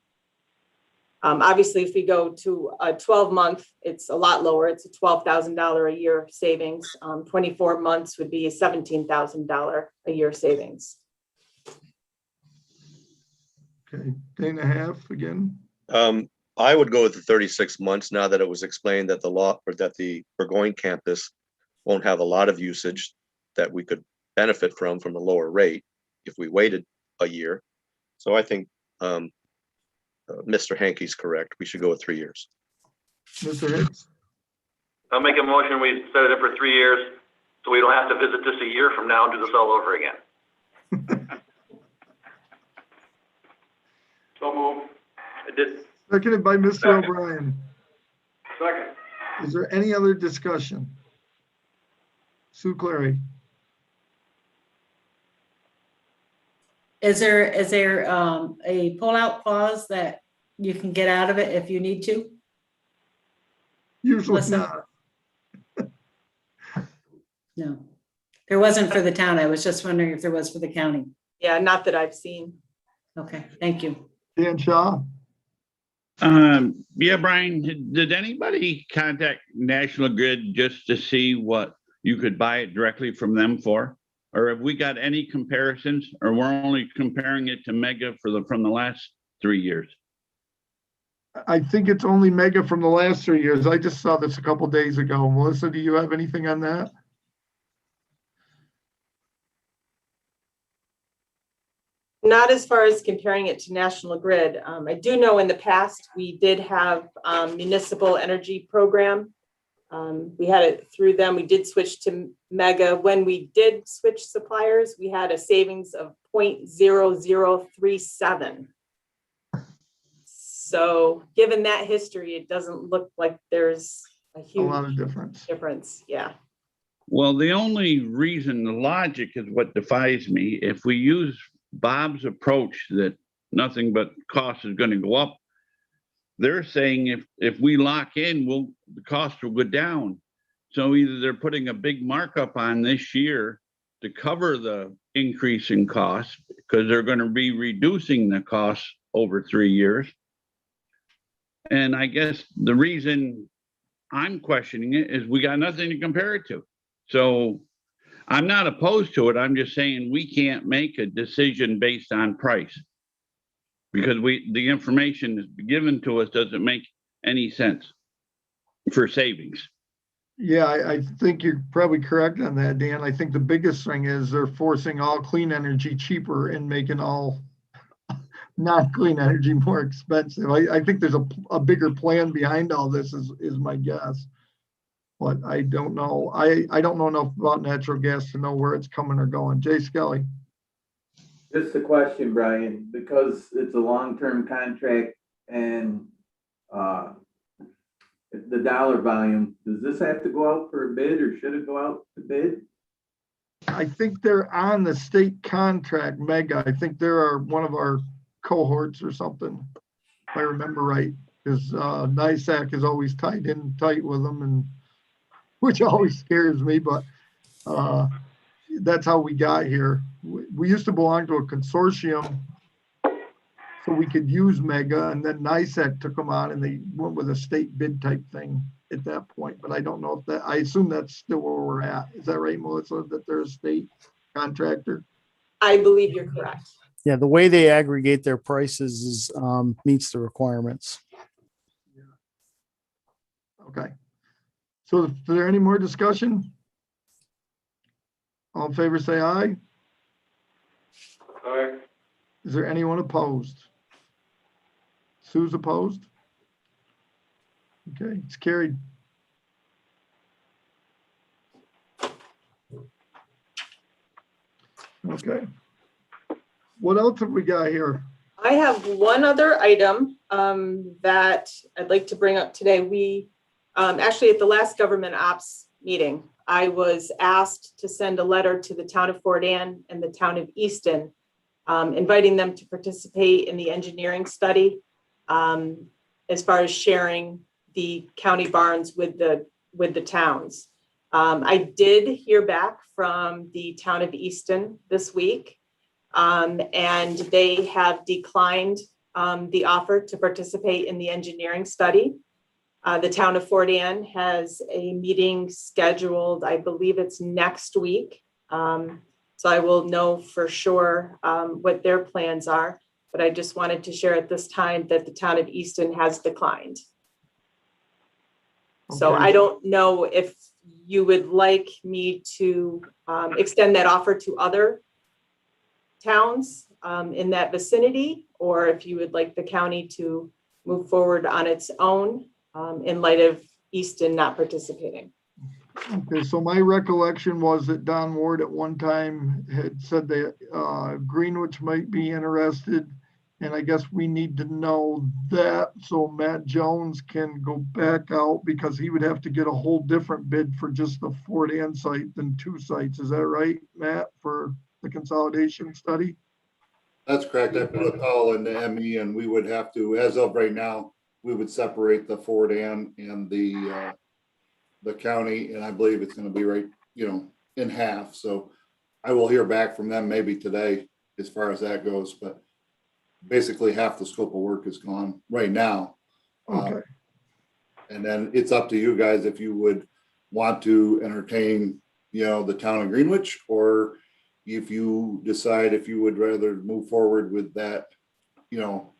Obviously, if we go to a 12-month, it's a lot lower. It's a $12,000 a year savings. 24 months would be a $17,000 a year savings. Okay, day and a half again. I would go with the 36 months now that it was explained that the Burgoyne campus won't have a lot of usage that we could benefit from a lower rate if we waited a year. So I think Mr. Hankey's correct. We should go with 3 years. Mr. Hicks? I'll make a motion, we set it for 3 years, so we don't have to visit this a year from now and do this all over again. So move. I did. Seconded by Mr. O'Brien. Second. Is there any other discussion? Sue Clary? Is there a pull-out clause that you can get out of it if you need to? Usually Listen. not. No, there wasn't for the town. I was just wondering if there was for the county. Yeah, not that I've seen. Okay, thank you. Dan Shaw? Yeah, Brian, did anybody contact National Grid just to see what you could buy it directly from them for? Or have we got any comparisons, or we're only comparing it to Mega from the last 3 years? I think it's only Mega from the last 3 years. I just saw this a couple days ago. Melissa, do you have anything on that? Not as far as comparing it to National Grid. I do know in the past, we did have municipal energy program. We had it through them. We did switch to Mega. When we did switch suppliers, we had a savings of 0.0037. So given that history, it doesn't look like there's a A huge lot of difference. Yeah. Well, the only reason, the logic is what defies me. If we use Bob's approach that nothing but cost is going to go up, they're saying if we lock in, the cost will go down. So either they're putting a big markup on this year to cover the increase in costs because they're going to be reducing the costs over 3 years. And I guess the reason I'm questioning it is we got nothing to compare it to. So I'm not opposed to it. I'm just saying we can't make a decision based on price because the information is given to us doesn't make any sense for savings. Yeah, I think you're probably correct on that, Dan. I think the biggest thing is they're forcing all clean energy cheaper and making all non-clean energy more expensive. I think there's a bigger plan behind all this is my guess. But I don't know. I don't know enough about natural gas to know where it's coming or going. Jay Skelly. Just a question, Brian, because it's a long-term contract and the dollar volume, does this have to go out for a bid or should it go out to bid? I think they're on the state contract, Mega. I think they're one of our cohorts or something, if I remember right, because NISAC is always tied in tight with them, and which always scares me, but that's how we got here. We used to belong to a consortium so we could use Mega, and then NISAC took them on and they went with a state bid type thing at that point. But I don't know if that, I assume that's still where we're at. Is that right, Melissa, that they're a state contractor? I believe you're correct. Yeah, the way they aggregate their prices is, meets the requirements. Okay. So is there any more discussion? All in favor, say aye. Aye. Is there anyone opposed? Sue's opposed? Okay, it's carried. Okay. What else have we got here? I have one other item that I'd like to bring up today. We actually at the last government ops meeting, I was asked to send a letter to the town of Fort Anne and the town of Easton, inviting them to participate in the engineering study as far as sharing the county barns with the towns. I did hear back from the town of Easton this week. And they have declined the offer to participate in the engineering study. The town of Fort Anne has a meeting scheduled, I believe it's next week. So I will know for sure what their plans are, but I just wanted to share at this time that the town of Easton has declined. So Okay. I don't know if you would like me to extend that offer to other towns in that vicinity, or if you would like the county to move forward on its own in light of Easton not participating. Okay, so my recollection was that Don Ward at one time had said that Greenwich might be interested. And I guess we need to know that so Matt Jones can go back out, because he would have to get a whole different bid for just the Fort Anne site than two sites. Is that right, Matt, for the consolidation study? That's correct. I put a call into ME and we would have to, as of right now, we would separate the Fort Anne and the county, and I believe it's gonna be right, in half. So I will hear back from them maybe today as far as that goes, but basically half the scope of work is gone right now. Okay. And then it's up to you guys if you would want to entertain, the town of Greenwich, or if you decide if you would rather move forward with that, Middle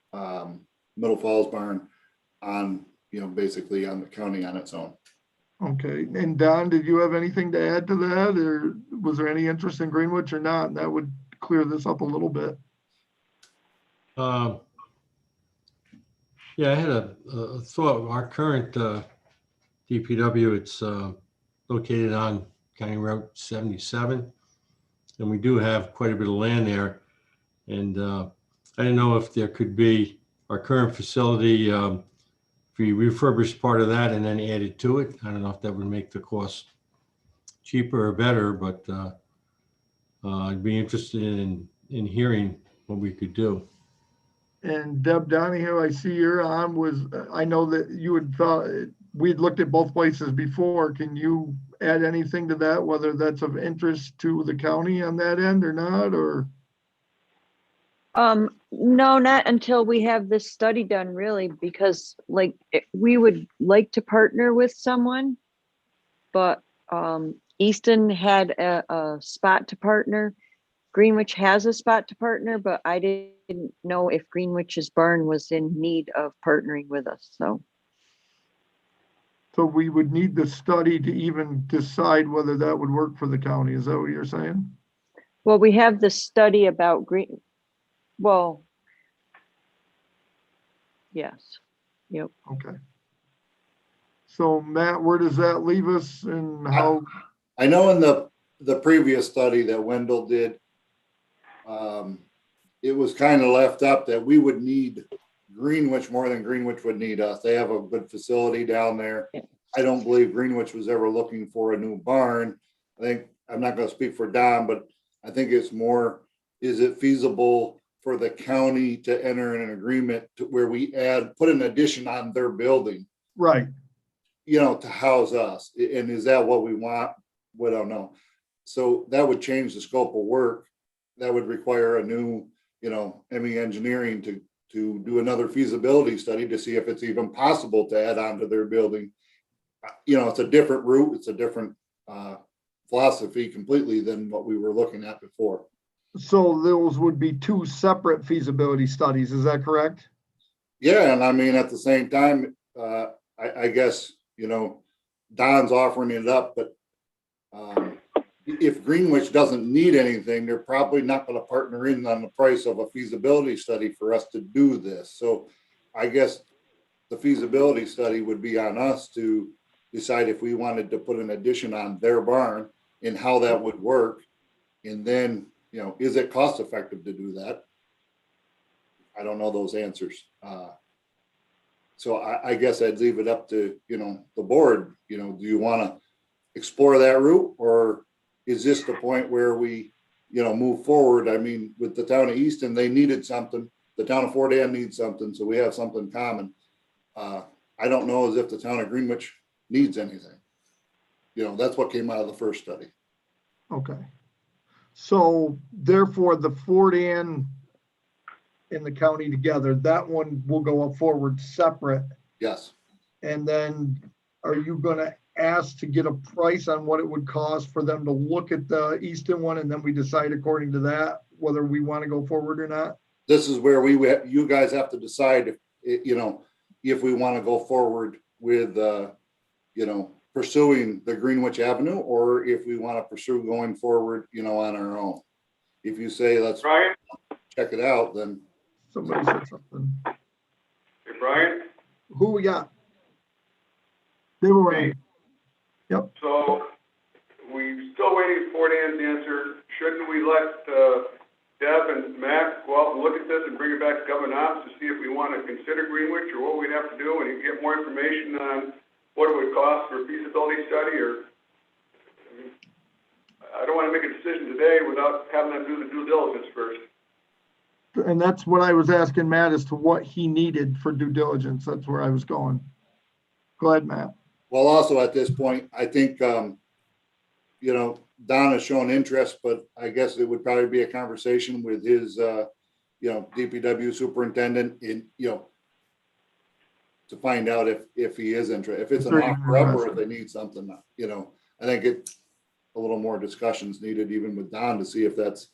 Falls barn on, basically on the county on its own. Okay, and Don, did you have anything to add to that, or was there any interest in Greenwich or not? And that would clear this up a little bit. Yeah, I had a thought. Our current DPW, it's located on County Route 77, and we do have quite a bit of land there. And I didn't know if there could be our current facility, if we refurbish part of that and then add it to it. I don't know if that would make the cost cheaper or better, but I'd be interested in hearing what we could do. And Deb Donahue, I see you're on, I know that you had thought, we'd looked at both places before. Can you add anything to that, whether that's of interest to the county on that end or not, or? No, not until we have this study done, really, because we would like to partner with someone, but Easton had a spot to partner. Greenwich has a spot to partner, but I didn't know if Greenwich's barn was in need of partnering with us, so. So we would need the study to even decide whether that would work for the county. Is that what you're saying? Well, we have the study about yes, yep. Okay. So Matt, where does that leave us, and how? I know in the previous study that Wendell did, it was kind of left up that we would need Greenwich more than Greenwich would need us. They have a good facility down there. I don't believe Greenwich was ever looking for a new barn. I think, I'm not going to speak for Don, but I think it's more, is it feasible for the county to enter in an agreement to where we put an addition on their building? Right. To house us. And is that what we want? We don't know. So that would change the scope of work. That would require a new, ME Engineering to do another feasibility study to see if it's even possible to add on to their building. It's a different route. It's a different philosophy completely than what we were looking at before. So those would be two separate feasibility studies, is that correct? Yeah, and I mean, at the same time, I guess, Don's offering it up, but if Greenwich doesn't need anything, they're probably not gonna partner in on the price of a feasibility study for us to do this. So I guess the feasibility study would be on us to decide if we wanted to put an addition on their barn and how that would work. And then, is it cost effective to do that? I don't know those answers. So I guess I'd leave it up to, the board, do you want to explore that route? Or is this the point where we, move forward? I mean, with the town of Easton, they needed something. The town of Fort Ann needs something, so we have something common. I don't know as if the town of Greenwich needs anything. That's what came out of the first study. Okay. So therefore, the Fort Ann and the county together, that one will go forward separate. Yes. And then are you gonna ask to get a price on what it would cost for them to look at the Easton one, and then we decide according to that whether we want to go forward or not? This is where you guys have to decide if we want to go forward with, pursuing the Greenwich Avenue, or if we want to pursue going forward, on our own. If you say, let's Brian, check it out, then. Somebody said something. hey, Brian, Who we got? They were right. Yep. so we still waiting for Dan's answer. Shouldn't we let, Deb and Matt go out and look at this and bring it back to Government Ops to see if we want to consider Greenwich, or what we'd have to do, and get more information on what it would cost for a feasibility study? Or I don't want to make a decision today without having them do the due diligence first. And that's what I was asking Matt as to what he needed for due diligence. That's where I was going. Go ahead, Matt. Well, also at this point, I think, Don has shown interest, but I guess it would probably be a conversation with his, DPW superintendent to find out if he is interested, if it's an offer up or if they need something, I think a little more discussions needed even with Don to see if that's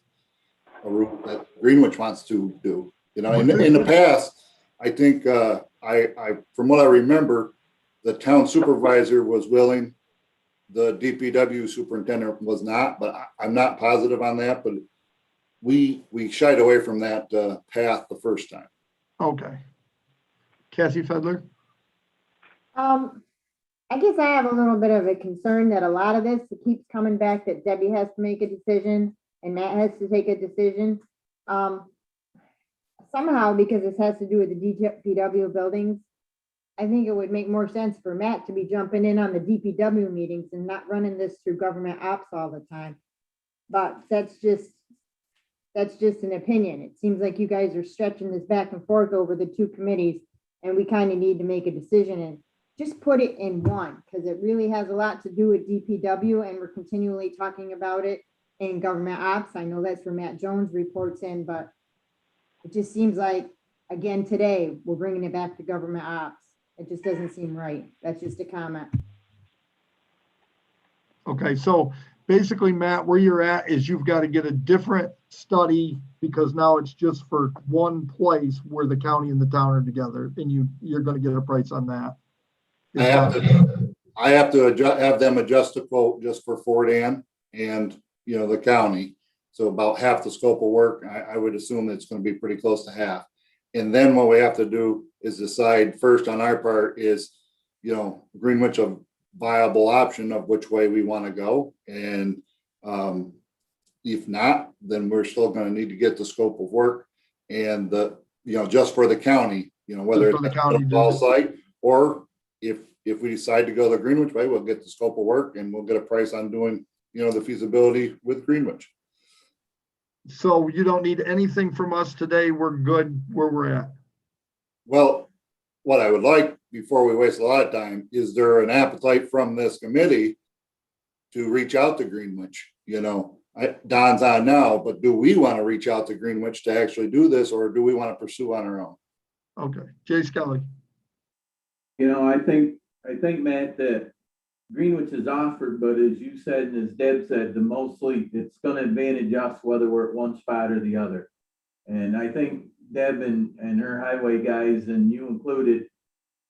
a route that Greenwich wants to do. In the past, I think, from what I remember, the town supervisor was willing, the DPW superintendent was not, but I'm not positive on that, but we shied away from that path the first time. Okay. Cassie Fedler? I guess I have a little bit of a concern that a lot of this, it keeps coming back that Debbie has to make a decision and Matt has to take a decision. Somehow, because this has to do with the DPW buildings, I think it would make more sense for Matt to be jumping in on the DPW meetings and not running this through Government Ops all the time. But that's just an opinion. It seems like you guys are stretching this back and forth over the two committees, and we kind of need to make a decision and just put it in one, because it really has a lot to do with DPW, and we're continually talking about it in Government Ops. I know that's where Matt Jones reports in, but it just seems like, again, today, we're bringing it back to Government Ops. It just doesn't seem right. That's just a comment. Okay, so basically, Matt, where you're at is you've got to get a different study, because now it's just for one place where the county and the town are together, and you're going to get a price on that. I have to have them adjust the quote just for Fort Ann and, the county. So about half the scope of work, I would assume it's going to be pretty close to half. And then what we have to do is decide first on our part is, Greenwich a viable option of which way we want to go. And if not, then we're still going to need to get the scope of work and just for the county, whether it's a ball site, or if we decide to go the Greenwich way, we'll get the scope of work and we'll get a price on doing, the feasibility with Greenwich. So you don't need anything from us today. We're good where we're at. Well, what I would like, before we waste a lot of time, is there an appetite from this committee to reach out to Greenwich? Don's on now, but do we want to reach out to Greenwich to actually do this, or do we want to pursue on our own? Okay, Jay Skelly. I think, Matt, that Greenwich has offered, but as you said and as Deb said, the mostly it's gonna advantage us whether we're at one spot or the other. And I think Deb and her highway guys, and you included,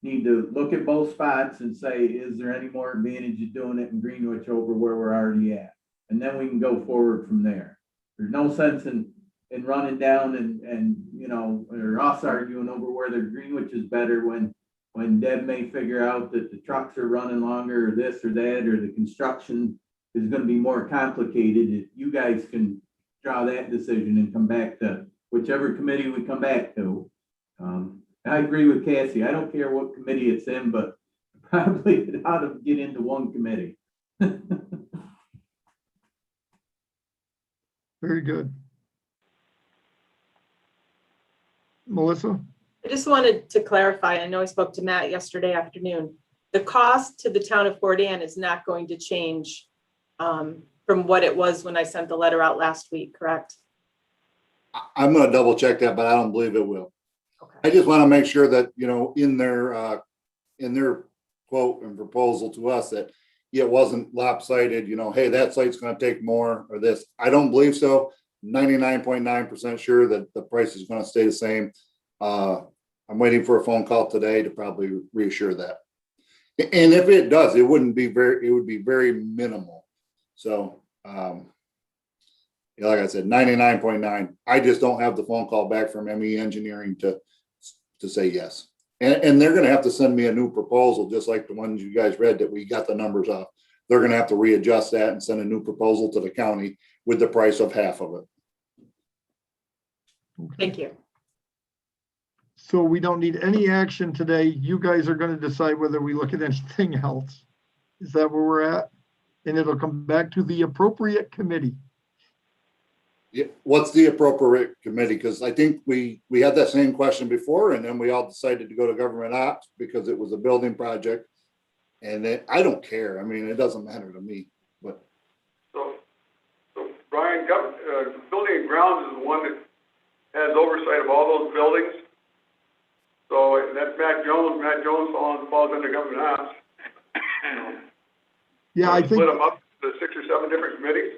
need to look at both spots and say, is there any more advantage of doing it in Greenwich over where we're already at? And then we can go forward from there. There's no sense in running down and, you know, or us arguing over whether Greenwich is better when Deb may figure out that the trucks are running longer or this or that, or the construction is gonna be more complicated. You guys can draw that decision and come back to whichever committee we come back to. I agree with Cassie. I don't care what committee it's in, but probably it ought to get into one committee. Very good. Melissa? I just wanted to clarify, I know I spoke to Matt yesterday afternoon. The cost to the town of Fort Anne is not going to change from what it was when I sent the letter out last week, correct? I'm gonna double check that, but I don't believe it will. I just want to make sure that, you know, in their quote and proposal to us that it wasn't lopsided, you know, hey, that site's gonna take more or this. I don't believe so. 99.9% sure that the price is gonna stay the same. I'm waiting for a phone call today to probably reassure that. And if it does, it would be very minimal. So, like I said, 99.9. I just don't have the phone call back from ME Engineering to say yes. And they're gonna have to send me a new proposal, just like the ones you guys read that we got the numbers off. They're gonna have to readjust that and send a new proposal to the county with the price of half of it. Thank you. So we don't need any action today. You guys are gonna decide whether we look at anything else. Is that where we're at? And it'll come back to the appropriate committee. Yeah, what's the appropriate committee? Because I think we had that same question before, and then we all decided to go to government ops because it was a building project. And then, I don't care. I mean, it doesn't matter to me, but. So Brian, building and grounds is the one that has oversight of all those buildings. So and that's Matt Jones. Matt Jones falls under government ops. Yeah, I think. Split them up to 6 or 7 different committees.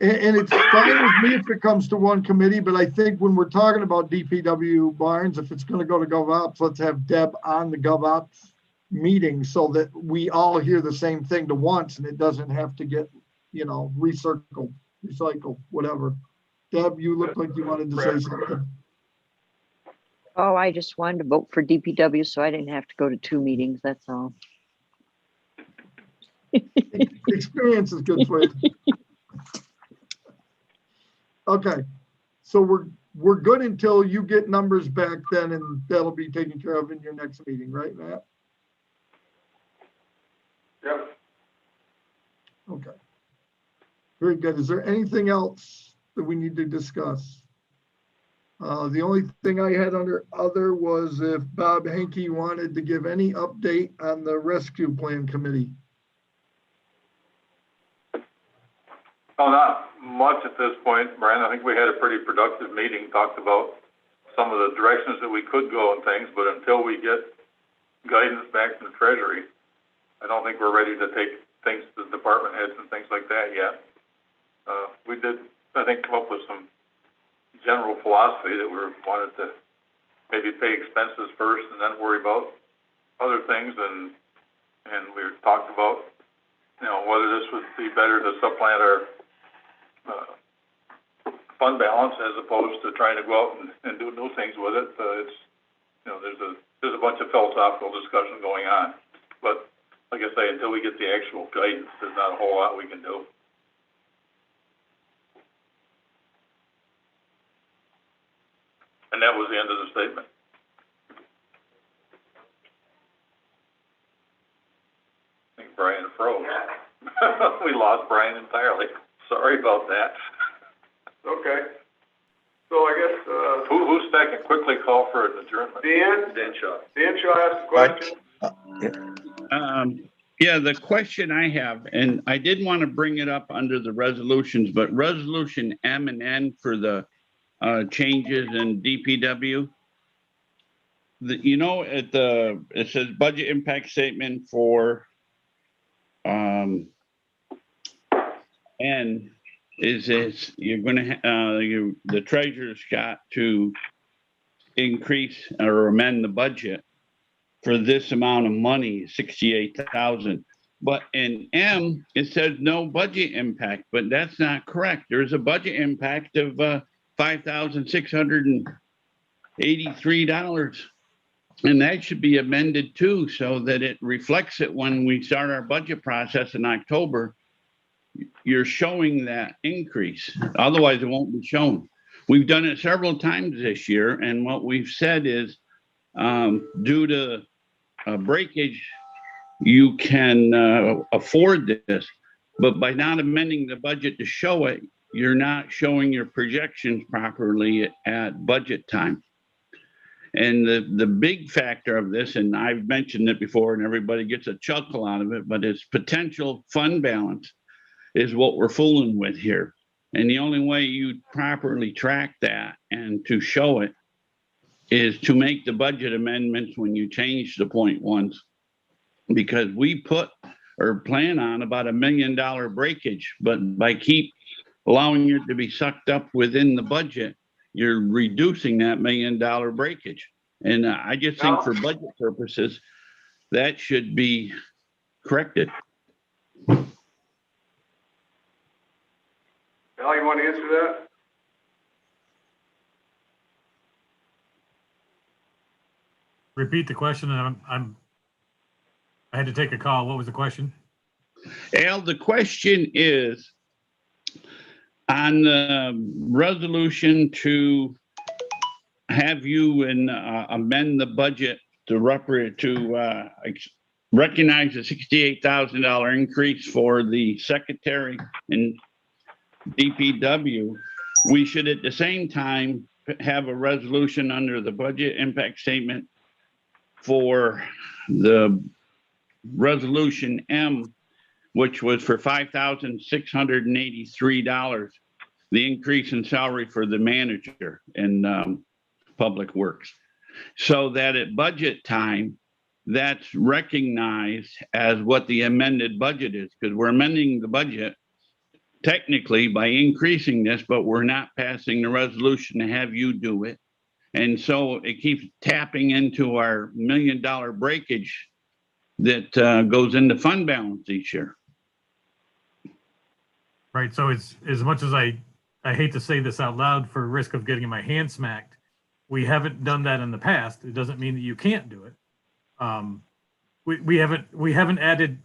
And it's fine with me if it comes to one committee, but I think when we're talking about DPW Barnes, if it's gonna go to GovOps, let's have Deb on the GovOps meeting so that we all hear the same thing to once and it doesn't have to get, you know, recycled, whatever. Deb, you look like you wanted to say something. Oh, I just wanted to vote for DPW so I didn't have to go to 2 meetings, that's all. Experience is good for you. Okay, so we're good until you get numbers back then, and that'll be taken care of in your next meeting, right, Matt? Yep. Okay. Very good. Is there anything else that we need to discuss? The only thing I had under other was if Bob Hankey wanted to give any update on the rescue plan committee. Oh, not much at this point, Brian. I think we had a pretty productive meeting, talked about some of the directions that we could go and things, but until we get guidance back from the Treasury, I don't think we're ready to take things to the department heads and things like that yet. We did, I think, come up with some general philosophy that we wanted to maybe pay expenses first and then worry about other things, and we talked about, you know, whether this would be better to supplant our fund balance as opposed to trying to go out and do new things with it. It's, you know, there's a bunch of philosophical discussion going on, but like I say, until we get the actual guidance, there's not a whole lot we can do. And that was the end of the statement. I think Brian froze. We lost Brian entirely. Sorry about that. Okay. So I guess, Who's second? Quickly call for an adjournment. Dan Shaw. Dan Shaw asked a question. Yeah, the question I have, and I did want to bring it up under the resolutions, but resolution M and N for the changes in DPW. You know, it says budget impact statement for N is this, you're gonna, the treasurer's got to increase or amend the budget for this amount of money, 68,000. But in M, it says no budget impact, but that's not correct. There's a budget impact of $5,683. And that should be amended too, so that it reflects it when we start our budget process in October. You're showing that increase. Otherwise, it won't be shown. We've done it several times this year, and what we've said is due to breakage, you can afford this, but by not amending the budget to show it, you're not showing your projections properly at budget time. And the big factor of this, and I've mentioned it before and everybody gets a chuckle out of it, but it's potential fund balance is what we're fooling with here. And the only way you properly track that and to show it is to make the budget amendments when you change the point ones. Because we put or plan on about $1 million breakage, but by keep allowing it to be sucked up within the budget, you're reducing that $1 million breakage. And I just think for budget purposes, that should be corrected. Al, you want to answer that? Repeat the question. I had to take a call. What was the question? Al, the question is on the resolution to have you amend the budget to recognize the $68,000 increase for the secretary and DPW. We should at the same time have a resolution under the budget impact statement for the resolution M, which was for $5,683, the increase in salary for the manager in Public Works. So that at budget time, that's recognized as what the amended budget is, because we're amending the budget technically by increasing this, but we're not passing the resolution to have you do it. And so it keeps tapping into our $1 million breakage that goes into fund balance each year. Right. So it's as much as I hate to say this out loud for risk of getting my hand smacked, we haven't done that in the past. It doesn't mean that you can't do it. We haven't added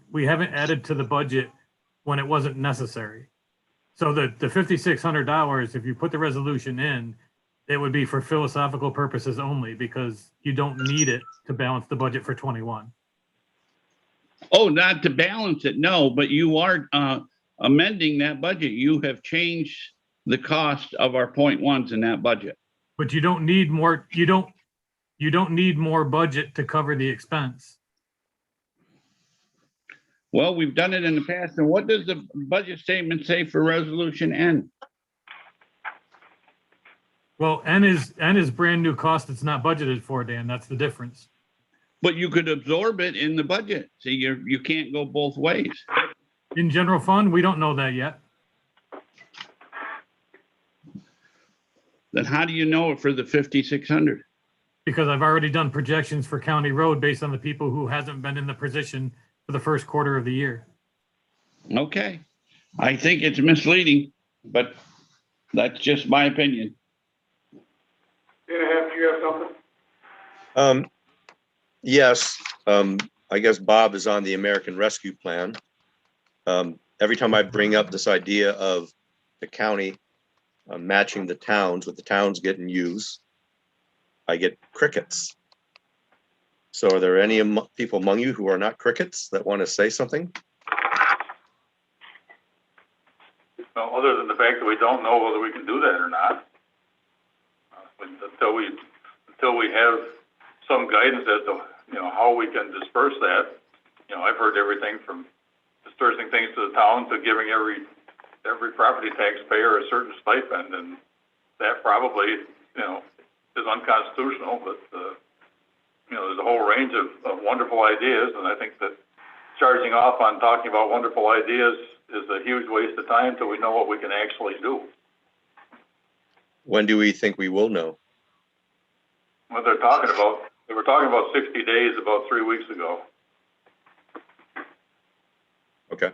to the budget when it wasn't necessary. So the $5,600, if you put the resolution in, it would be for philosophical purposes only, because you don't need it to balance the budget for 21. Oh, not to balance it, no, but you are amending that budget. You have changed the cost of our point ones in that budget. But you don't need more, you don't need more budget to cover the expense. Well, we've done it in the past. And what does the budget statement say for resolution N? Well, N is brand new cost that's not budgeted for, Dan. That's the difference. But you could absorb it in the budget. See, you can't go both ways. In general fund, we don't know that yet. Then how do you know it for the 5,600? Because I've already done projections for County Road based on the people who hasn't been in the position for the first quarter of the year. Okay. I think it's misleading, but that's just my opinion. 2.5, do you have something? Yes, I guess Bob is on the American Rescue Plan. Every time I bring up this idea of the county matching the towns with the towns getting used, I get crickets. So are there any people among you who are not crickets that want to say something? Well, other than the fact that we don't know whether we can do that or not. Until we have some guidance as to, how we can disperse that. I've heard everything from dispersing things to the town to giving every property taxpayer a certain stipend, and that probably, is unconstitutional, but, there's a whole range of wonderful ideas, and I think that charging off on talking about wonderful ideas is a huge waste of time till we know what we can actually do. When do we think we will know? What they're talking about, they were talking about 60 days about 3 weeks ago. Okay.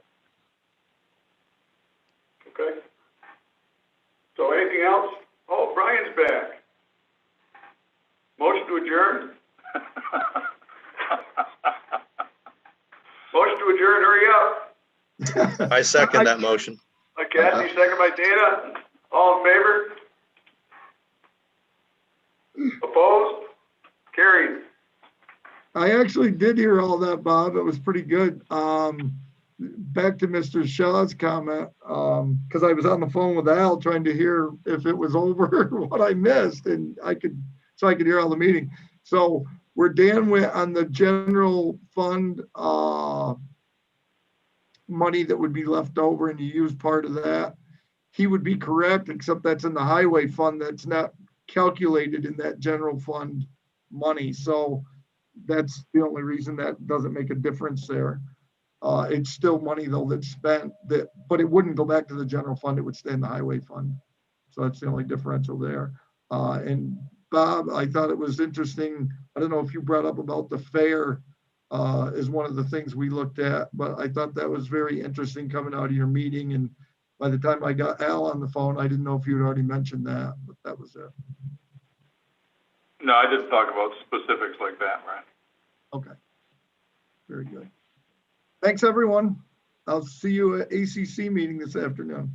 Okay. So anything else? Oh, Brian's back. Motion to adjourn? Motion to adjourn, hurry up. I second that motion. Kathy, second by Dana. All in favor? Opposed? Carried. I actually did hear all that, Bob. It was pretty good. Back to Mr. Shaw's comment, because I was on the phone with Al trying to hear if it was over what I missed, and I could hear all the meeting. So where Dan went on the general fund money that would be left over and you use part of that, he would be correct, except that's in the highway fund that's not calculated in that general fund money. So that's the only reason that doesn't make a difference there. It's still money though that's spent, but it wouldn't go back to the general fund, it would stay in the highway fund. So that's the only differential there. And Bob, I thought it was interesting. I don't know if you brought up about the fair is one of the things we looked at, but I thought that was very interesting coming out of your meeting. And by the time I got Al on the phone, I didn't know if you had already mentioned that, but that was it. No, I didn't talk about specifics like that, Brian. Okay. Very good. Thanks, everyone. I'll see you at ACC meeting this afternoon.